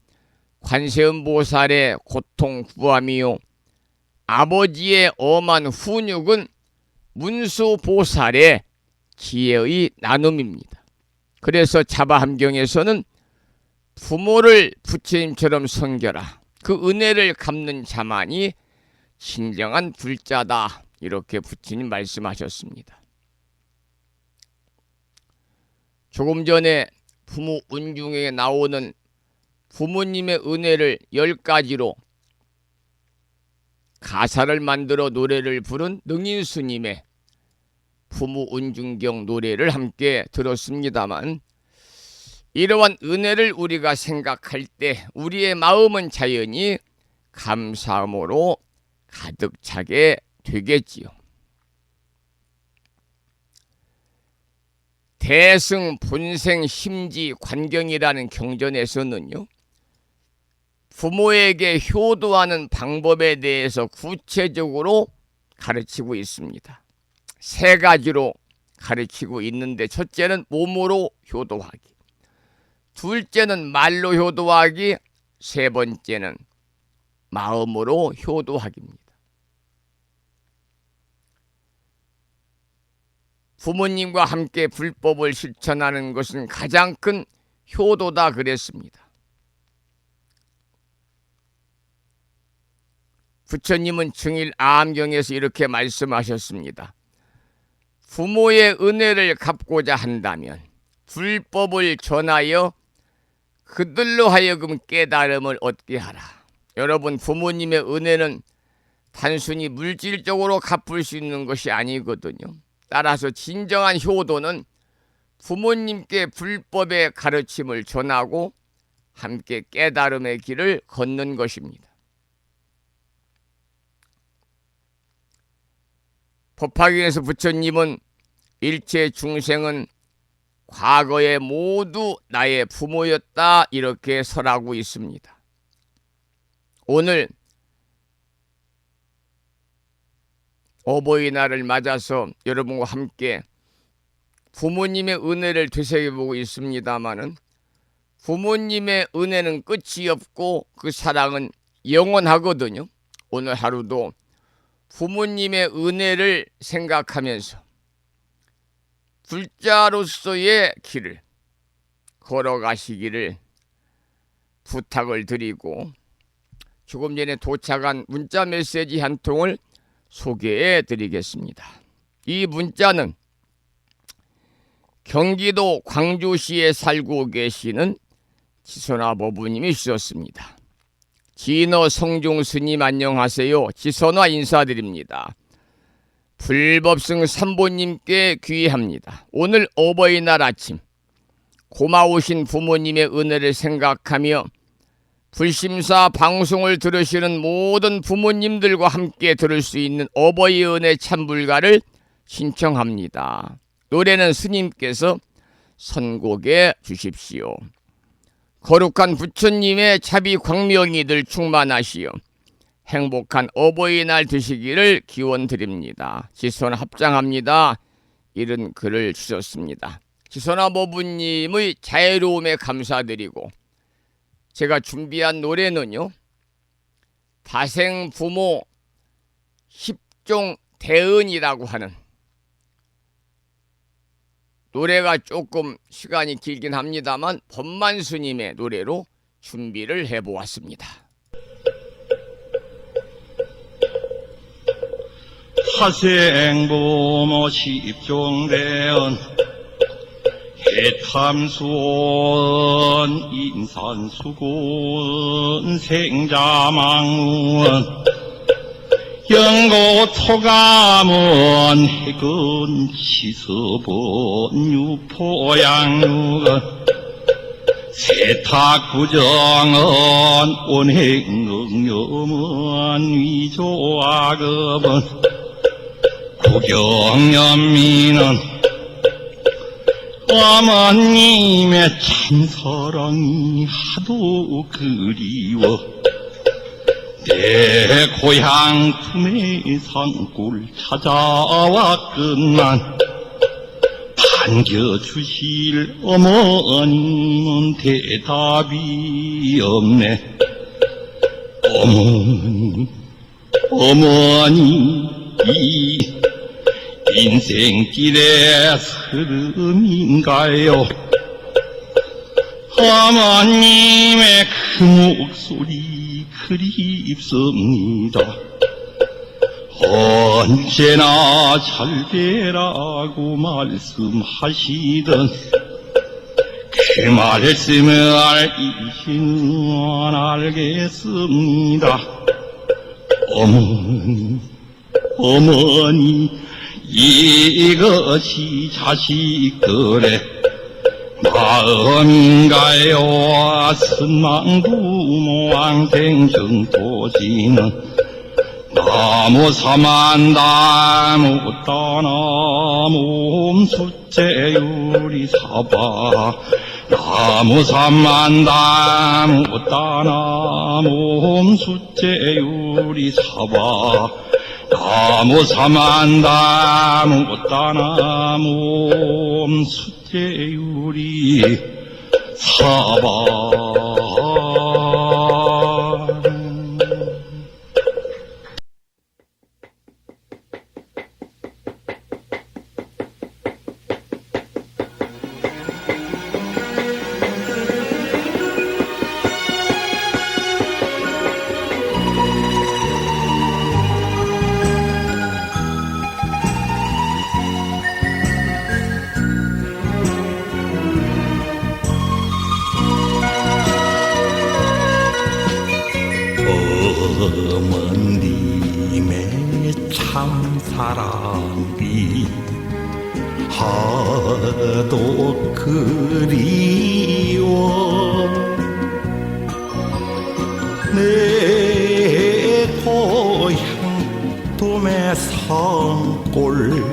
관세음보살의 고통 구함이요, 아버지의 엄한 훈육은 문수보살의 지혜의 나눔입니다. 그래서 자바함경에서는 부모를 부처님처럼 섬겨라, 그 은혜를 갚는 자만이 진정한 불자다, 이렇게 부처님 말씀하셨습니다. 조금 전에 부모 운중에 나오는 부모님의 은혜를 10가지로 가사를 만들어 노래를 부른 능인스님의 부모 운중경 노래를 함께 들었습니다만, 이러한 은혜를 우리가 생각할 때 우리의 마음은 자연히 감사함으로 가득 차게 되겠지요. 대승 본생 심지 관경이라는 경전에서는요, 부모에게 효도하는 방법에 대해서 구체적으로 가르치고 있습니다. 세 가지로 가르치고 있는데, 첫째는 몸으로 효도하기, 둘째는 말로 효도하기, 세 번째는 마음으로 효도하기입니다. 부모님과 함께 불법을 실천하는 것은 가장 큰 효도다 그랬습니다. 부처님은 증일 암경에서 이렇게 말씀하셨습니다. 부모의 은혜를 갚고자 한다면 불법을 전하여 그들로 하여금 깨달음을 얻게 하라. 여러분, 부모님의 은혜는 단순히 물질적으로 갚을 수 있는 것이 아니거든요. 따라서 진정한 효도는 부모님께 불법의 가르침을 전하고 함께 깨달음의 길을 걷는 것입니다. 법화경에서 부처님은 일체 중생은 과거에 모두 나의 부모였다 이렇게 설하고 있습니다. 오늘 어버이날을 맞아서 여러분과 함께 부모님의 은혜를 되새겨보고 있습니다마는, 부모님의 은혜는 끝이 없고 그 사랑은 영원하거든요. 오늘 하루도 부모님의 은혜를 생각하면서 불자로서의 길을 걸어가시기를 부탁을 드리고, 조금 전에 도착한 문자 메시지 한 통을 소개해 드리겠습니다. 이 문자는 경기도 광주시에 살고 계시는 지선화 모부님이 주셨습니다. 진어 성종 스님 안녕하세요. 지선화 인사드립니다. 불법승 삼보님께 귀의합니다. 오늘 어버이날 아침 고마우신 부모님의 은혜를 생각하며 불심사 방송을 들으시는 모든 부모님들과 함께 들을 수 있는 어버이 은혜 찬불가를 신청합니다. 노래는 스님께서 선곡해 주십시오. 거룩한 부처님의 자비 광명이 늘 충만하시어 행복한 어버이날 되시기를 기원드립니다. 지선 합장합니다. 이런 글을 주셨습니다. 지선아 모부님의 자애로움에 감사드리고, 제가 준비한 노래는요, 다생 부모 10종 대은이라고 하는 노래가 조금 시간이 길긴 합니다만 법만 스님의 노래로 준비를 해보았습니다. 타생 부모 10종 대은 해탐수원 인산수군 생자망원 영고토감원 해근 치서본 유포양육은 세탁부정은 온행응염은 위조악업은 구경연민은 어머님의 참사랑이 하도 그리워 내 고향 품에 산골 찾아왔건만 반겨주실 어머니는 대답이 없네. 어머니 이 인생길의 흐름인가요? 어머님의 그 목소리 그립습니다. 언제나 잘 되라고 말씀하시던 그 말씀을 이제는 알겠습니다. 어머니 이것이 자식들의 마음인가요 선망부모왕탱전도지는 나무 사만 나무 따나무 숫제유리 사바 나무 사만 나무 따나무 숫제유리 사바 나무 사만 나무 따나무 숫제유리 사바 어머님의 참사랑이 하도 그리워 내 고향 도매 산골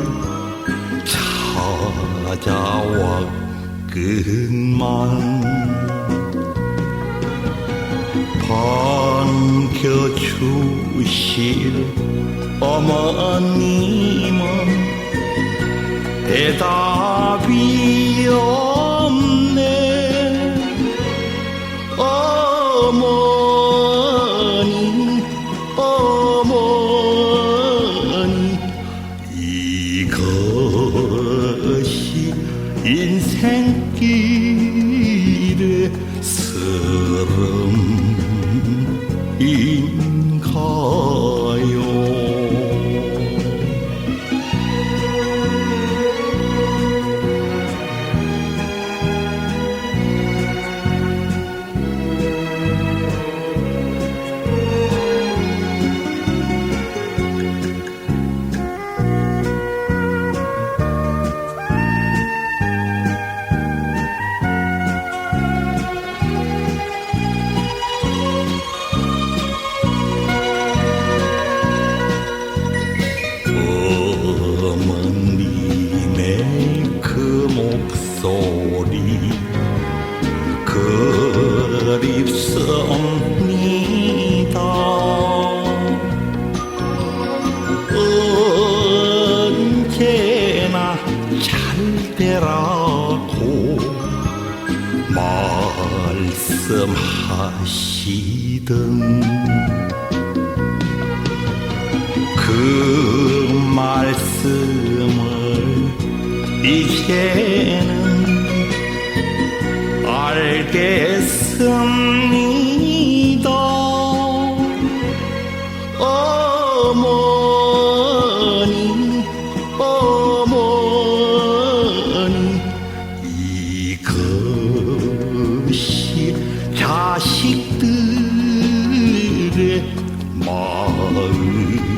찾아왔건만 반겨주실 어머님은 대답이 없네 어머니 어머니 이것이 인생길의 인가요? 어머님의 그 목소리 그립습니다 언제나 잘 되라고 말씀하시던 그 말씀을 이제는 알겠습니다 어머니 어머니 이것이 자식들의 마음인가요?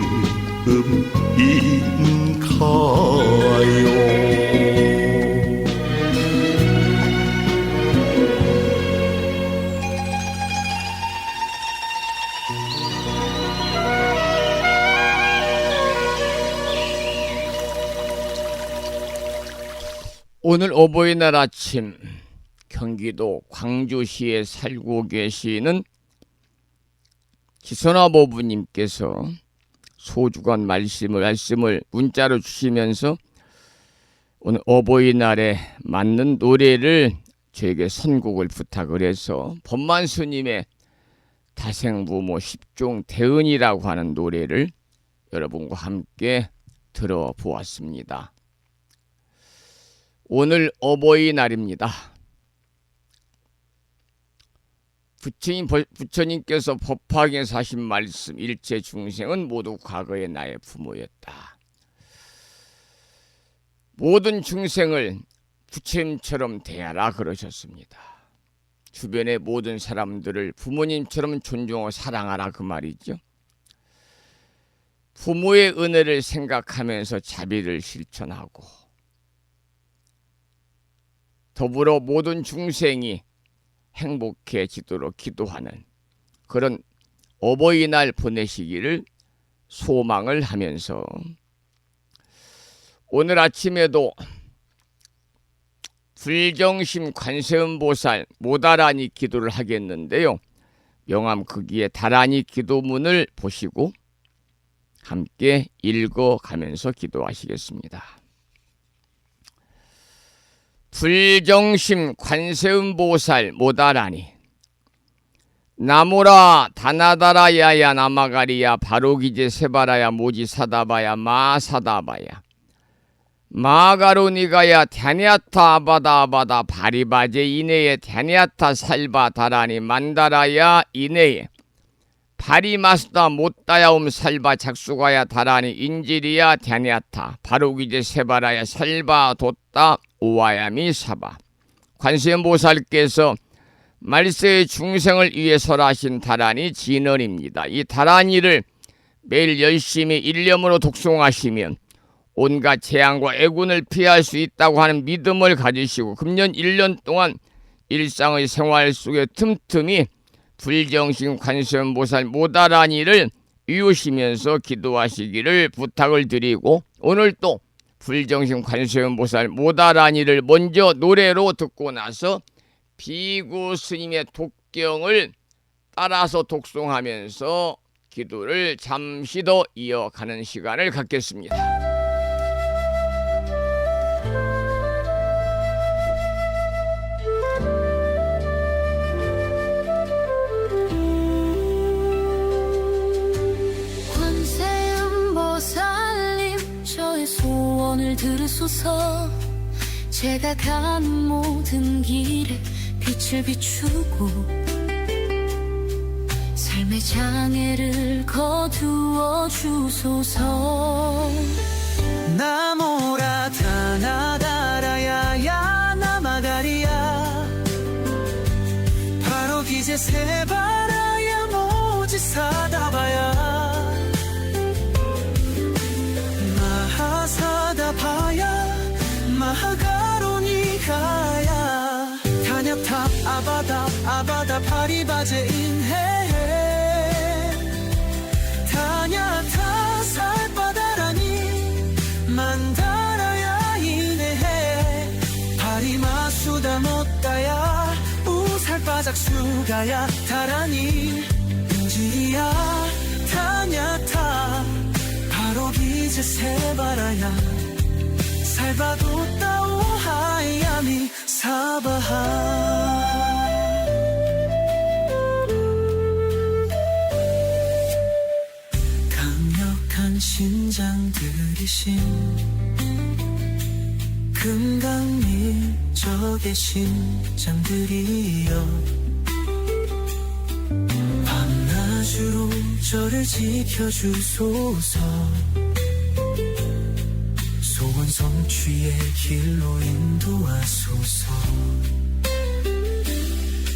오늘 어버이날 아침 경기도 광주시에 살고 계시는 기선아버부님께서 소중한 말씀을 문자로 주시면서 오늘 어버이날에 맞는 노래를 저에게 선곡을 부탁을 해서 법만 스님의 다생부모 10종 대은이라고 하는 노래를 여러분과 함께 들어보았습니다. 오늘 어버이날입니다. 부처님께서 법화경에서 하신 말씀 일체 중생은 모두 과거의 나의 부모였다. 모든 중생을 부처님처럼 대하라 그러셨습니다. 주변의 모든 사람들을 부모님처럼 존중하고 사랑하라 그 말이죠. 부모의 은혜를 생각하면서 자비를 실천하고 더불어 모든 중생이 행복해지도록 기도하는 그런 어버이날 보내시기를 소망을 하면서 오늘 아침에도 불정심 관세음보살 모다라니 기도를 하겠는데요. 명암 거기에 다라니 기도문을 보시고 함께 읽어가면서 기도하시겠습니다. 불정심 관세음보살 모다라니 나무라 다나다라야야 나마가리야 바로기제 세바라야 모지사다바야 마사다바야 마가로니가야 갸냐타 아바다 아바다 바리바제 이내에 갸냐타 살바 다라니 만다라야 이내에 바리마스다 못다야옴 살바 작수가야 다라니 인지리야 갸냐타 바로기제 세바라야 살바 돛다 오와야미 사바. 관세음보살께서 말세의 중생을 위해 설하신 다라니 진언입니다. 이 다라니를 매일 열심히 일념으로 독송하시면 온갖 재앙과 애군을 피할 수 있다고 하는 믿음을 가지시고 금년 1년 동안 일상의 생활 속에 틈틈이 불정심 관세음보살 모다라니를 이으시면서 기도하시기를 부탁을 드리고 오늘 또 불정심 관세음보살 모다라니를 먼저 노래로 듣고 나서 비구 스님의 독경을 따라서 독송하면서 기도를 잠시 더 이어가는 시간을 갖겠습니다. 관세음보살님 저의 소원을 들으소서. 제가 가는 모든 길에 빛을 비추고 삶의 장애를 거두어 주소서. 나모라 다나다라야야 나마가리야 바로기제 세바라야 모지사다바야 마하사다바야 마하가로니가야 갸냐타 아바다 아바다 바리바제 인해 갸냐타 살바다라니 만다라야 이네해 바리마수다 못다야 우살바작수가야 다라니 인지리야 갸냐타 바로기제 세바라야 살바도따 오하야미 사바하. 강력한 신장들이신 금강밀적의 신장들이여 밤낮으로 저를 지켜주소서. 소원 성취의 길로 인도하소서.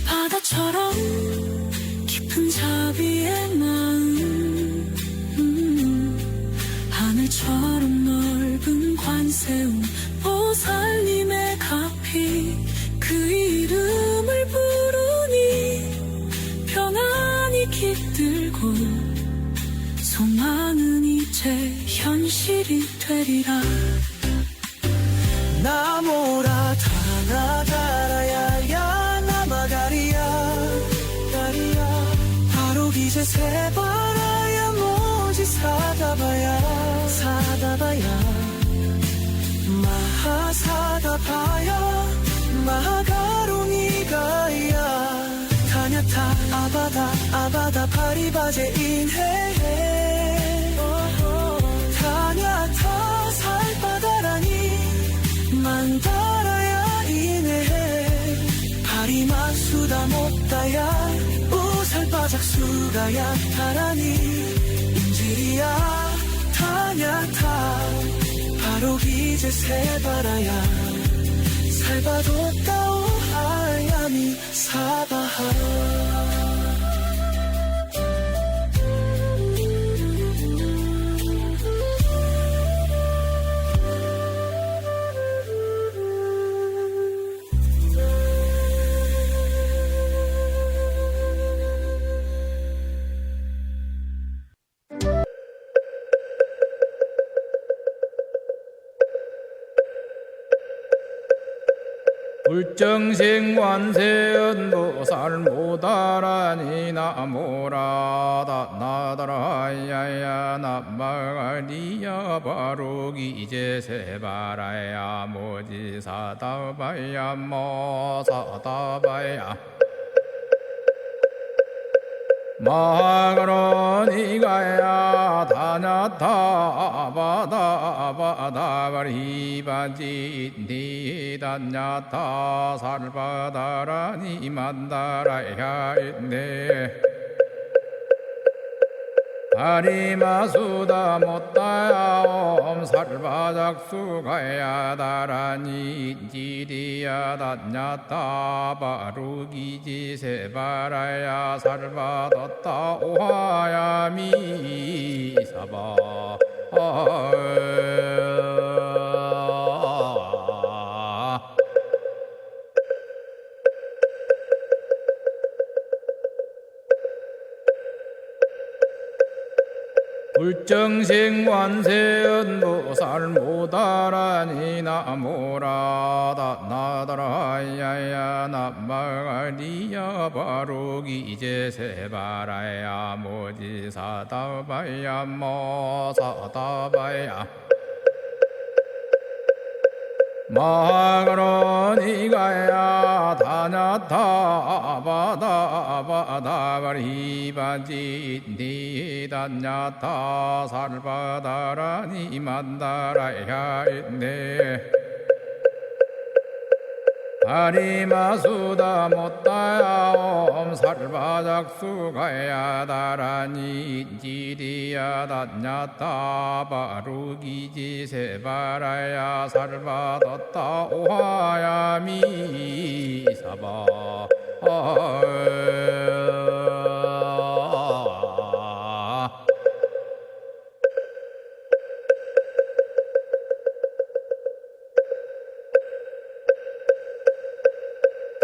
바다처럼 깊은 자비의 마음 하늘처럼 넓은 관세음 보살님의 가피 그 이름을 부르니 평안이 깃들고 소망은 이제 현실이 되리라. 나모라 다나다라야야 나마가리야 가리야 바로기제 세바라야 모지사다바야 사다바야 마하사다바야 마하가로니가야 갸냐타 아바다 아바다 바리바제 인해 갸냐타 살바다라니 만다라야 이네 바리마수다 못다야 우살바작수가야 다라니 인지리야 갸냐타 바로기제 세바라야 살바도따 오하야미 사바하. 불정생관세음보살 모다라니 나모라다 나다라야야 나마가리야 바로기제세바라야 모지사다바야 모사다바야 마가로니가야 다냐타바다바다바리바지 니다냐타 살바다라니 만다라야 있네 다리마수다 못다야 살바작수가야 다라니 지리야 다냐타 바루기지세바라야 살바뒀다 오하야 미사바 불정생관세음보살 모다라니 나모라다 나다라야야 나마가리야 바로기제세바라야 모지사다바야 모사다바야 마가로니가야 다냐타바다바다바리바지 니다냐타 살바다라니 만다라야 있네 다리마수다 못다야 살바작수가야 다라니 지리야 다냐타 바루기지세바라야 살바뒀다 오하야 미사바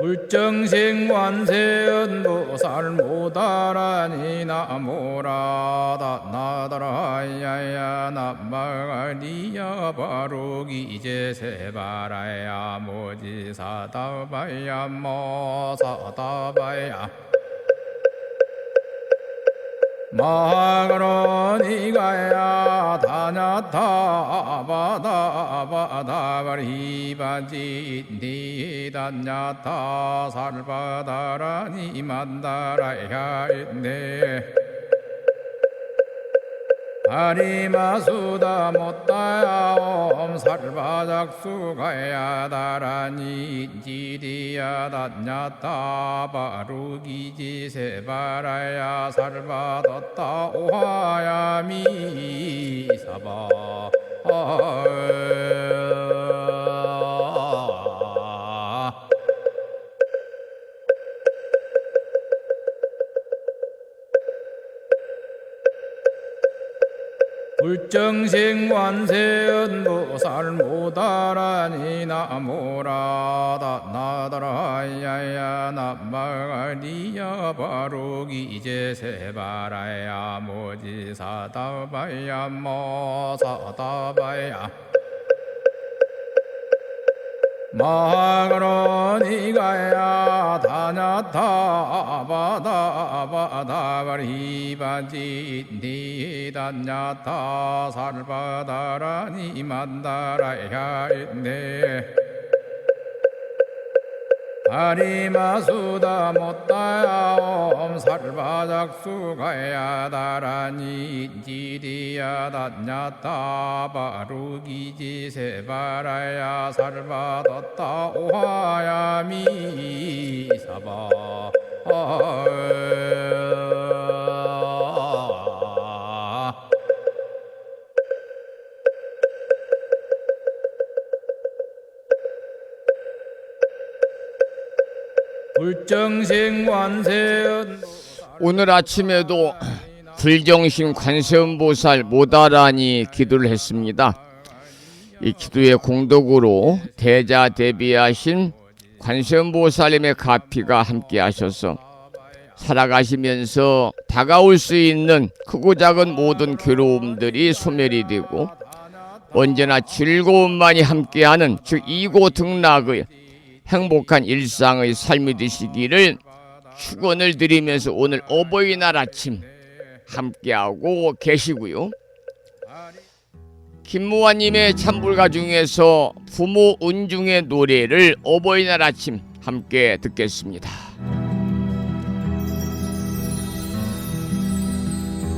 불정생관세음보살 모다라니 나모라다 나다라야야 나마가리야 바로기제세바라야 모지사다바야 모사다바야 마가로니가야 다냐타바다바다바리바지 니다냐타 살바다라니 만다라야 있네 다리마수다 못다야 살바작수가야 다라니 지리야 다냐타 바루기지세바라야 살바뒀다 오하야 미사바 불정생관세음보살 모다라니 나모라다 나다라야야 나마가리야 바로기제세바라야 모지사다바야 모사다바야 마가로니가야 다냐타바다바다바리바지 니다냐타 살바다라니 만다라야 있네 다리마수다 못다야 살바작수가야 다라니 지리야 다냐타 바루기지세바라야 살바뒀다 오하야 미사바 불정생관세음 오늘 아침에도 불정신 관세음보살 모다라니 기도를 했습니다. 이 기도의 공덕으로 대자대비하신 관세음보살님의 가피가 함께 하셔서 살아가시면서 다가올 수 있는 크고 작은 모든 괴로움들이 소멸이 되고 언제나 즐거움만이 함께하는 즉 이고등락의 행복한 일상의 삶이 되시기를 축원을 드리면서 오늘 어버이날 아침 함께하고 계시고요. 김무환님의 찬불가 중에서 부모 은중의 노래를 어버이날 아침 함께 듣겠습니다.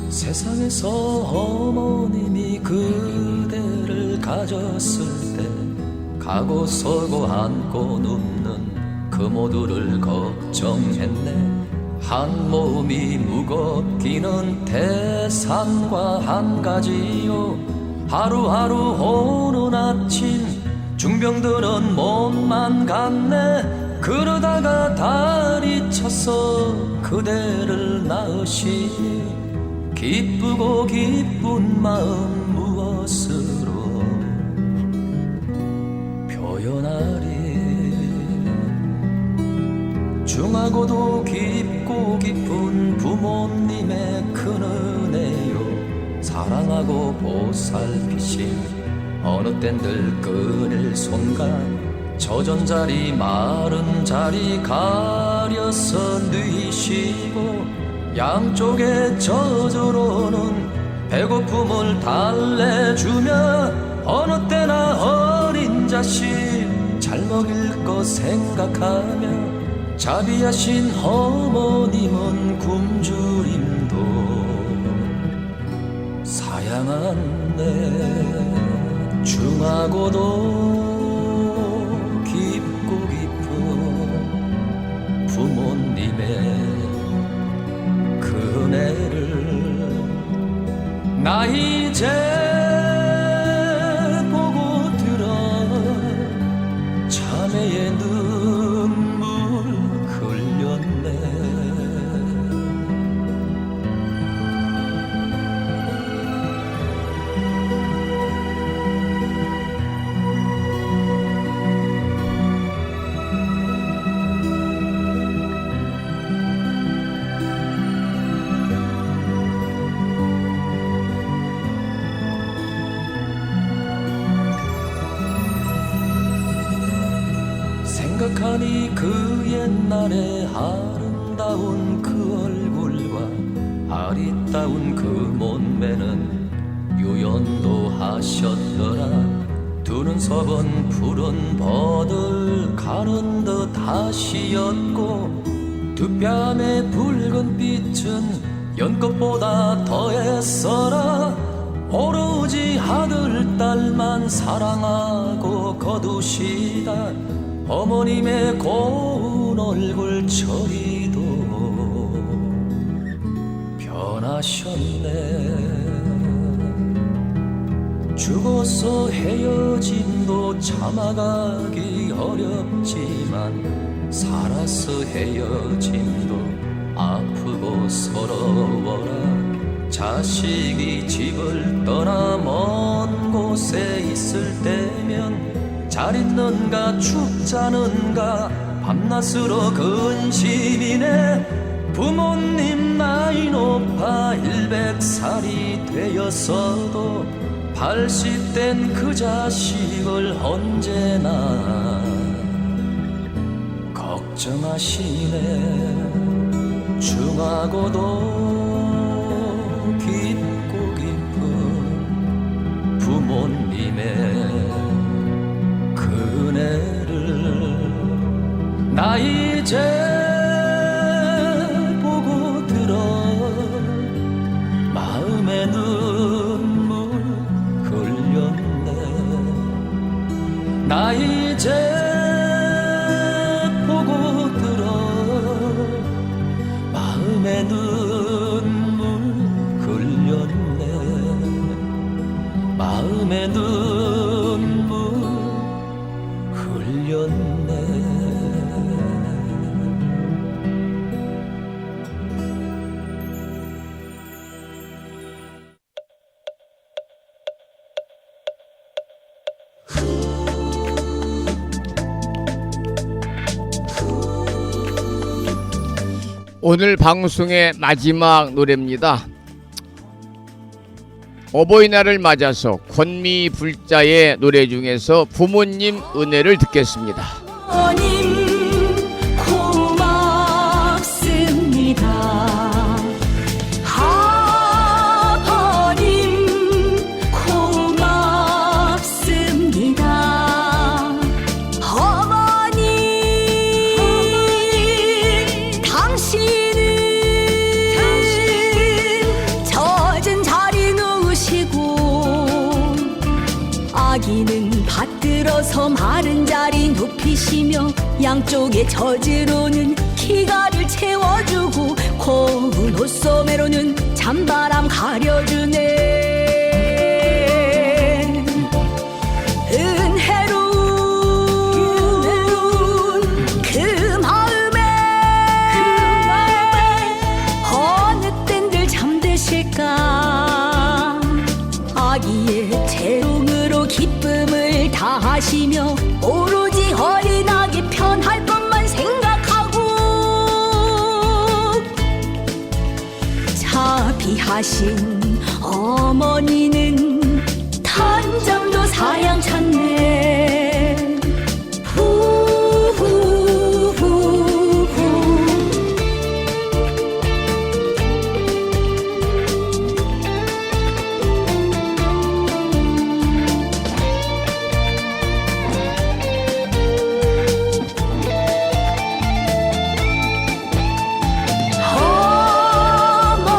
세상에서 어머님이 그대를 가졌을 때 가고 서고 앉고 눕는 그 모두를 걱정했네. 한 몸이 무겁기는 태산과 한 가지요. 하루하루 오는 아침 중병들은 몸만 갔네. 그러다가 달이 쳤어 그대를 낳으시니 기쁘고 기쁜 마음 무엇으로 표현하리. 중하고도 깊고 깊은 부모님의 큰 은혜요. 사랑하고 보살피신 어느 땐 들끓을 손간 젖은 자리 마른 자리 가려서 누이시고 양쪽에 저절로는 배고픔을 달래주며 어느 때나 어린 자식 잘 먹일 거 생각하며 자비하신 어머님은 굶주림도 사양한네. 중하고도 깊고 깊은 부모님의 은혜를 나 이제 보고 들어 자매의 눈물 흘렸네. 생각하니 그 옛날에 아름다운 그 얼굴과 아리따운 그 몸매는 유연도 하셨더라. 두 눈썹은 푸른 버들 가른 듯 하시었고 두 뺨의 붉은 빛은 연꽃보다 더했어라. 오로지 아들 딸만 사랑하고 거두시다 어머님의 고운 얼굴 저리도 변하셨네. 죽어서 헤어짐도 참아가기 어렵지만 살아서 헤어짐도 아프고 서러워라. 자식이 집을 떠나 먼 곳에 있을 때면 잘 있는가 춥자는가 밤낮으로 근심이네. 부모님 나이 높아 100살이 되었어도 80된 그 자식을 언제나 걱정하시네. 중하고도 깊고 깊은 부모님의 은혜를 나 이제 보고 들어 마음의 눈물 흘렸네. 나 이제 보고 들어 마음의 눈물 흘렸네. 마음의 눈물 흘렸네. 오늘 방송의 마지막 노래입니다. 어버이날을 맞아서 권미 불자의 노래 중에서 부모님 은혜를 듣겠습니다. 어머님 서서 마른 자리 눕히시며 양쪽에 젖으로는 기가를 채워주고 고운 옷소매로는 찬바람 가려주네. 은혜로운 그 마음에 어느 땐들 잠드실까. 아기의 재롱으로 기쁨을 다하시며 오로지 어린아기 편할 것만 생각하고 자비하신 어머니는 단잠도 사양 찾네. 후후후후.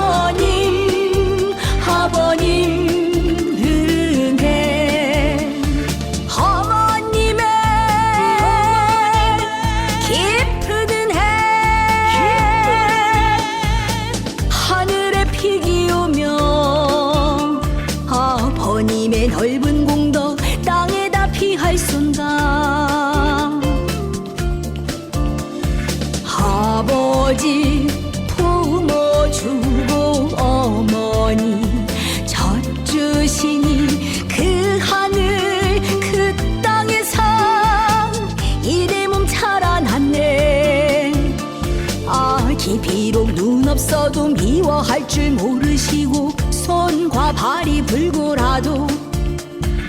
어머님 아버님 은혜 어머님의 깊은 은혜 하늘에 피기오며 아버님의 넓은 공덕 땅에다 피할쏜다. 아버지 품어주고 어머니 젖주시니 그 하늘 그 땅에서 이래 몸 자라났네. 아기 비록 눈 없어도 미워할 줄 모르시고 손과 발이 불구라도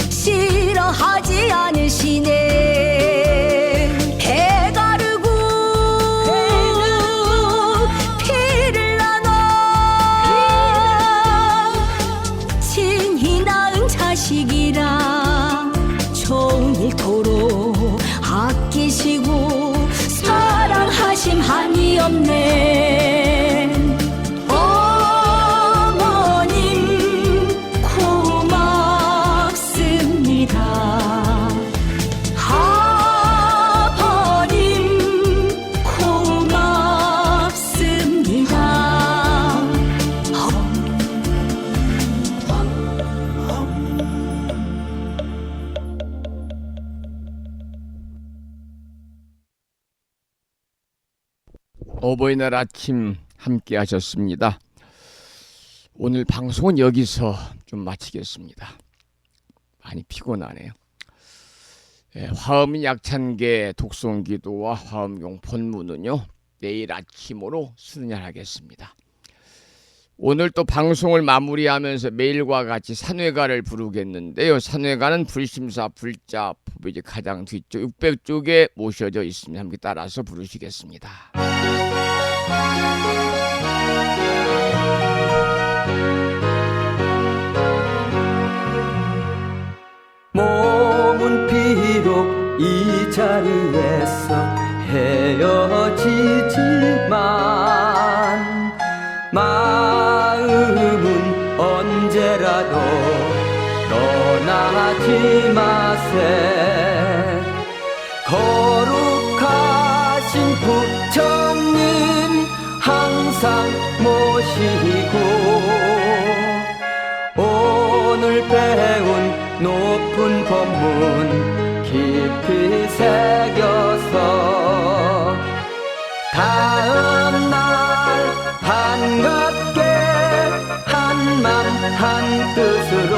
싫어하지 않으시네. 배 가르고 피를 나눠 친히 낳은 자식이라 종일토록 아끼시고 사랑하심 한이 없네. 어머님 고맙습니다. 아버님 고맙습니다. 어버이날 아침 함께 하셨습니다. 오늘 방송은 여기서 좀 마치겠습니다. 많이 피곤하네요. 화엄 약찬계 독송기도와 화엄경 본문은요 내일 아침으로 수련하겠습니다. 오늘 또 방송을 마무리하면서 매일과 같이 산회가를 부르겠는데요. 산회가는 불심사 불자 법요지 가장 뒤쪽 600쪽에 모셔져 있습니다. 함께 따라서 부르시겠습니다. 몸은 비록 이 자리에서 헤어지지만 마음은 언제라도 떠나지 마세. 거룩하신 부처님 항상 모시고 오늘 배운 높은 법문 깊이 새겨서 다음날 반갑게 한맘 한뜻으로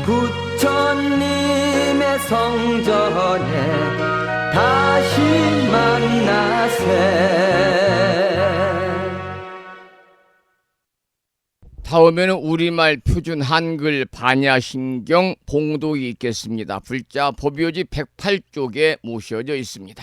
부처님의 성전에 다시 만나세. 다음에는 우리말 표준 한글 반야신경 봉독이 있겠습니다. 불자 법요지 108쪽에 모셔져 있습니다.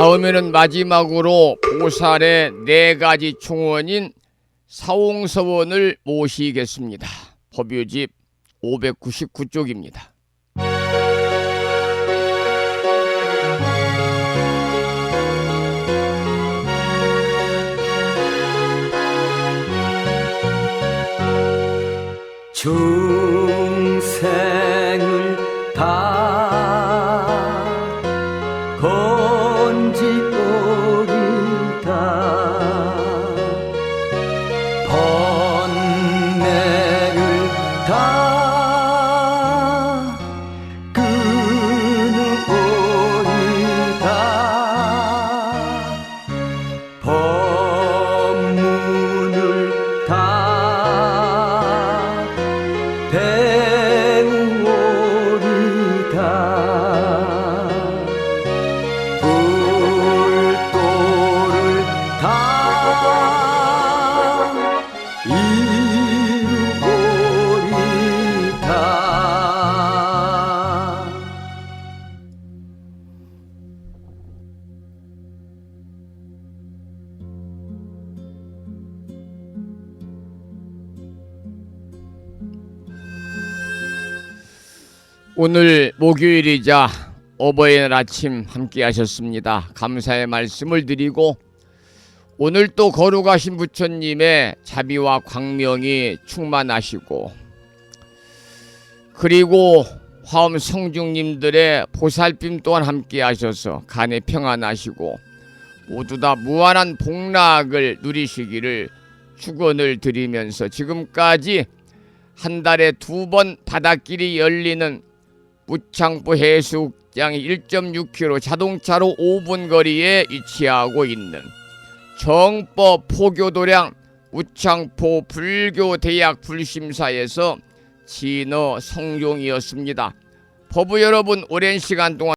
다음에는 마지막으로 보살의 4가지 총원인 사홍서원을 모시겠습니다. 법요집 599쪽입니다. 중생을 다 건지오리다 번뇌를 다 끊으오리다 법문을 다 배우오리다 불도를 다 이루오리다 오늘 목요일이자 어버이날 아침 함께 하셨습니다. 감사의 말씀을 드리고 오늘 또 거룩하신 부처님의 자비와 광명이 충만하시고 그리고 화엄 성중님들의 보살핌 또한 함께 하셔서 간에 평안하시고 모두 다 무한한 복락을 누리시기를 축원을 드리면서 지금까지 한 달에 2번 바닷길이 열리는 무창포 해수욕장이 1.6km 자동차로 5분 거리에 위치하고 있는 정법 포교도량 무창포 불교대학 불심사에서 진어 성종이었습니다. 법부 여러분, 오랜 시간 동안